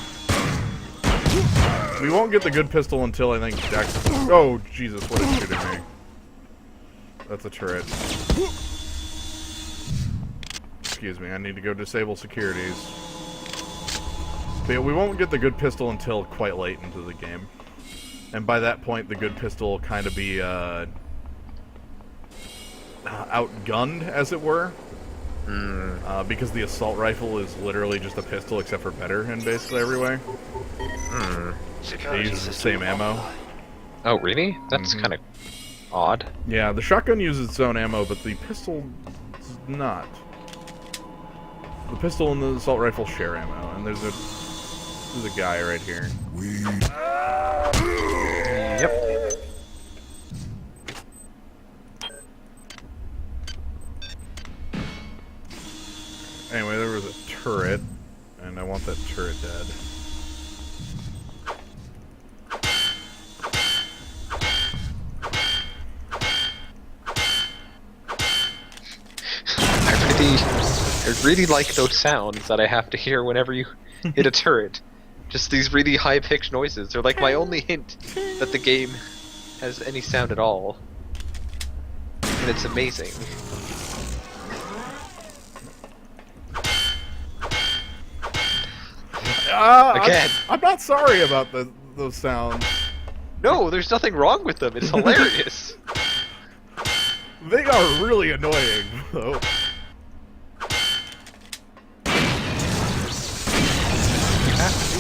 We won't get the good pistol until I think Dex... Oh, Jesus, what is shooting me? That's a turret. Excuse me, I need to go disable securities. But we won't get the good pistol until quite late into the game. And by that point, the good pistol will kind of be outgunned, as it were. Because the assault rifle is literally just a pistol, except for better in basically every way. They use the same ammo. Oh, really? That's kind of odd. Yeah, the shotgun uses its own ammo, but the pistol does not. The pistol and the assault rifle share ammo, and there's a guy right here. Yep. Anyway, there was a turret, and I want that turret dead. I really like those sounds that I have to hear whenever you hit a turret. Just these really high-pitched noises. They're like my only hint that the game has any sound at all. And it's amazing. Again. I'm not sorry about those sounds. No, there's nothing wrong with them. It's hilarious. They are really annoying, though.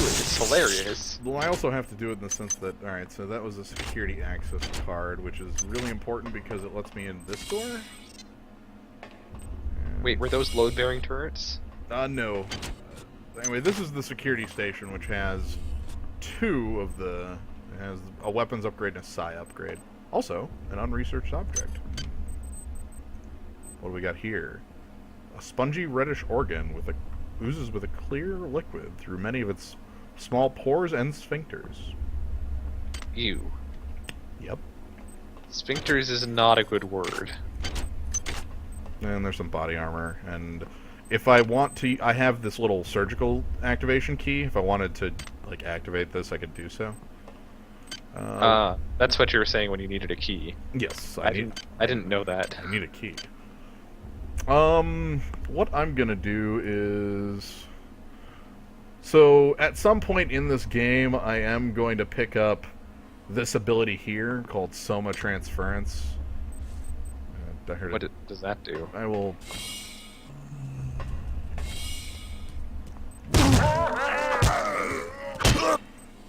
It's hilarious. Well, I also have to do it in the sense that, alright, so that was a security access card, which is really important because it lets me in this door. Wait, were those load-bearing turrets? No. Anyway, this is the security station, which has two of the... It has a weapons upgrade and a psi upgrade. Also, an unresearched object. What do we got here? A spongy reddish organ with oozes with a clear liquid through many of its small pores and sphincters. Ew. Yep. Sphincters is not a good word. And there's some body armor, and if I want to, I have this little surgical activation key. If I wanted to, like, activate this, I could do so. That's what you were saying when you needed a key. Yes, I didn't know that. I need a key. What I'm gonna do is... So, at some point in this game, I am going to pick up this ability here, called Soma Transference. What does that do? I will...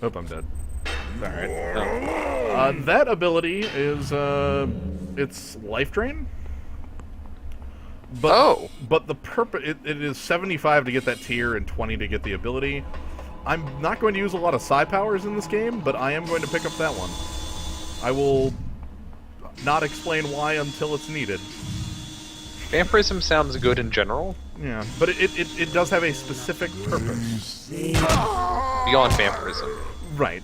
Oh, I'm dead. Alright. That ability is, it's life drain. But, But the purpose... It is 75 to get that tier and 20 to get the ability. I'm not going to use a lot of psi powers in this game, but I am going to pick up that one. I will not explain why until it's needed. Vampirism sounds good in general. Yeah, but it does have a specific purpose. Beyond vampirism. Right.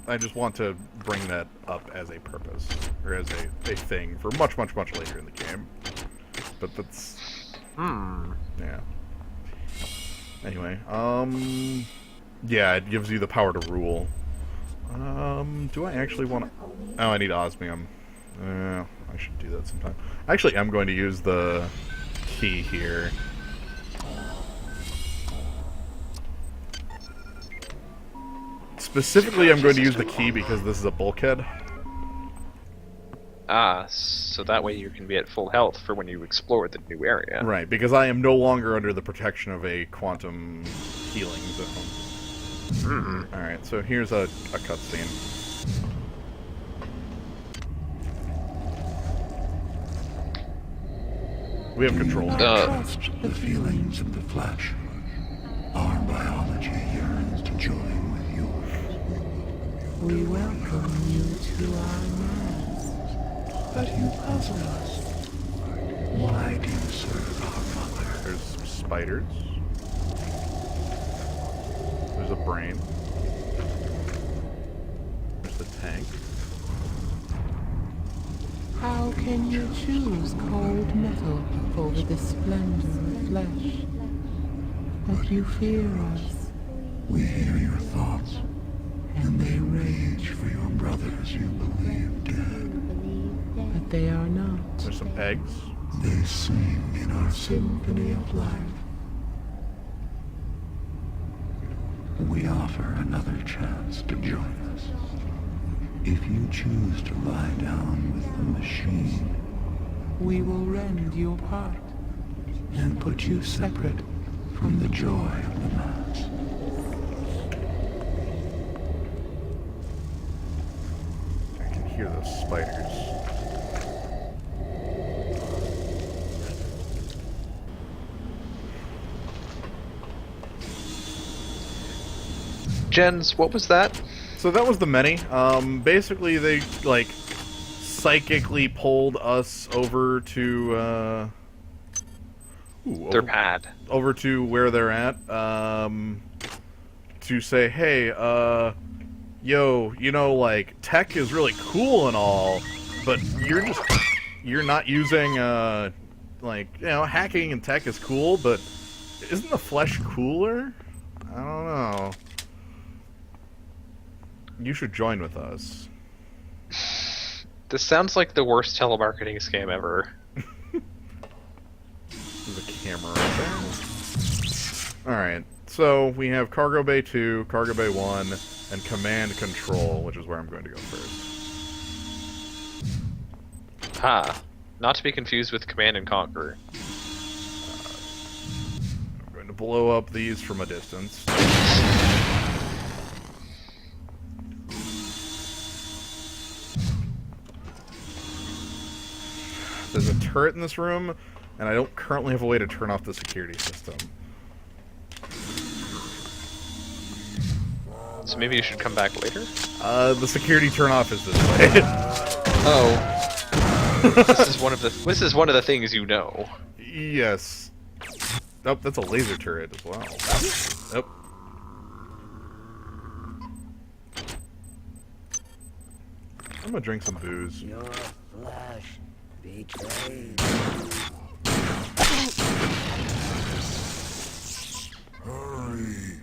I just want to bring that up as a purpose, or as a thing for much, much, much later in the game. But that's... Yeah. Anyway, yeah, it gives you the power to rule. Do I actually want to... Oh, I need osmium. I should do that sometime. Actually, I'm going to use the key here. Specifically, I'm going to use the key because this is a bulkhead. So that way you can be at full health for when you explore the new area. Right, because I am no longer under the protection of a quantum healing zone. Alright, so here's a cutscene. We have control. Trust the feelings of the flesh. Our biology yearns to join with yours. We welcome you to our minds. But you puzzle us. Why do you serve our mother? There's some spiders. There's a brain. There's the tank. How can you choose cold metal over the splendor of flesh? But you fear us. We hear your thoughts, and they rage for your brothers you believe dead. But they are not. There's some eggs. They sing in our symphony of life. we offer another chance to join us. If you choose to lie down with the machine, We will rend your part and put you separate from the joy of the mass. I can hear those spiders. Jens, what was that? So that was the many. Basically they, like, psychically pulled us over to, Their pad. over to where they're at, to say, hey, yo, you know, like, tech is really cool and all, but you're not using, like, you know, hacking and tech is cool, but isn't the flesh cooler? I don't know. You should join with us. This sounds like the worst telemarketing scam ever. There's a camera right there. Alright, so we have Cargo Bay 2, Cargo Bay 1, and Command Control, which is where I'm going to go first. Ah, not to be confused with Command and Conquer. I'm going to blow up these from a distance. There's a turret in this room, and I don't currently have a way to turn off the security system. So maybe you should come back later? The security turn-off is this way. Oh. This is one of the things you know. Yes. Oh, that's a laser turret as well. Nope. I'm gonna drink some booze. Your flesh betrayed. Hurry!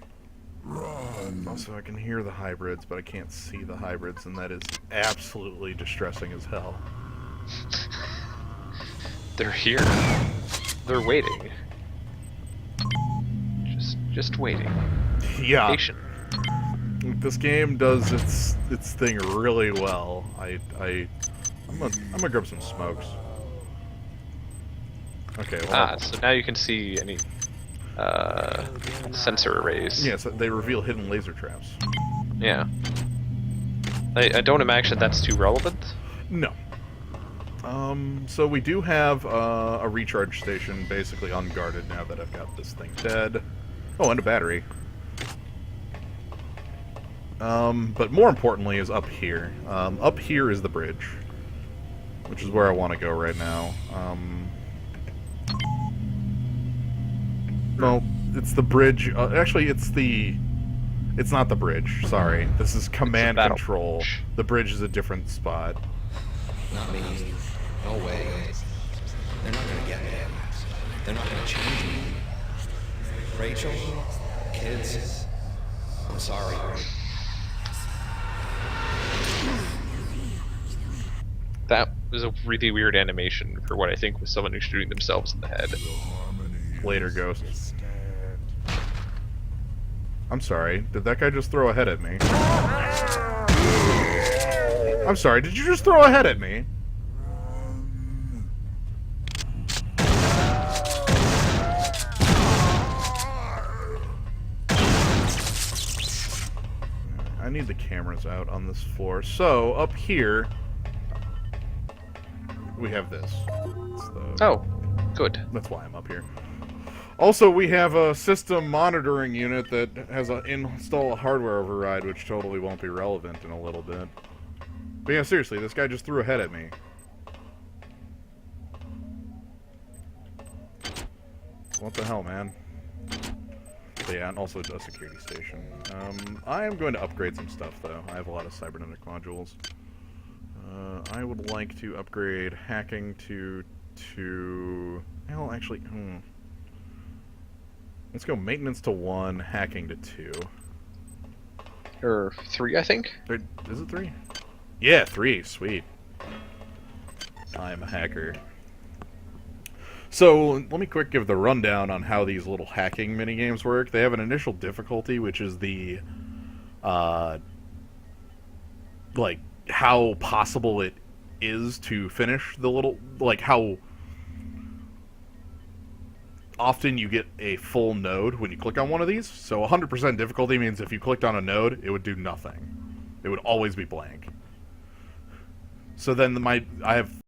Run! Also, I can hear the hybrids, but I can't see the hybrids, and that is absolutely distressing as hell. They're here. They're waiting. Just waiting. Yeah. Patient. This game does its thing really well. I'm gonna grab some smokes. Okay. Well, So now you can see any sensor arrays. yes, they reveal hidden laser traps. Yeah. I don't imagine that's too relevant. No. So we do have a recharge station basically unguarded now that I've got this thing dead. Oh, and a battery. But more importantly is up here. Up here is the bridge, which is where I want to go right now. No, it's the bridge. Actually, it's not the bridge. Sorry, this is command control. The bridge is a different spot. Not me. No way. They're not gonna get me. They're not gonna change me. Rachel, kids, I'm sorry. That was a really weird animation for what I think was someone who's shooting themselves in the head. Later, Ghost. I'm sorry. Did that guy just throw a head at me? I'm sorry. Did you just throw a head at me? I need the cameras out on this floor. So, up here, we have this. Oh, good. That's why I'm up here. Also, we have a system monitoring unit that has an install a hardware override, which totally won't be relevant in a little bit. But yeah, seriously, this guy just threw a head at me. What the hell, man? But yeah, and also a security station. I am going to upgrade some stuff, though. I have a lot of cybernetic modules. I would like to upgrade hacking to... Well, actually, let's go maintenance to 1, hacking to 2. Or 3, I think? Is it 3? Yeah, 3. Sweet. I am a hacker. So, let me quick give the rundown on how these little hacking minigames work. They have an initial difficulty, which is the, like, how possible it is to finish the little, like, how often you get a full node when you click on one of these. So 100% difficulty means if you clicked on a node, it would do nothing. It would always be blank. So then I have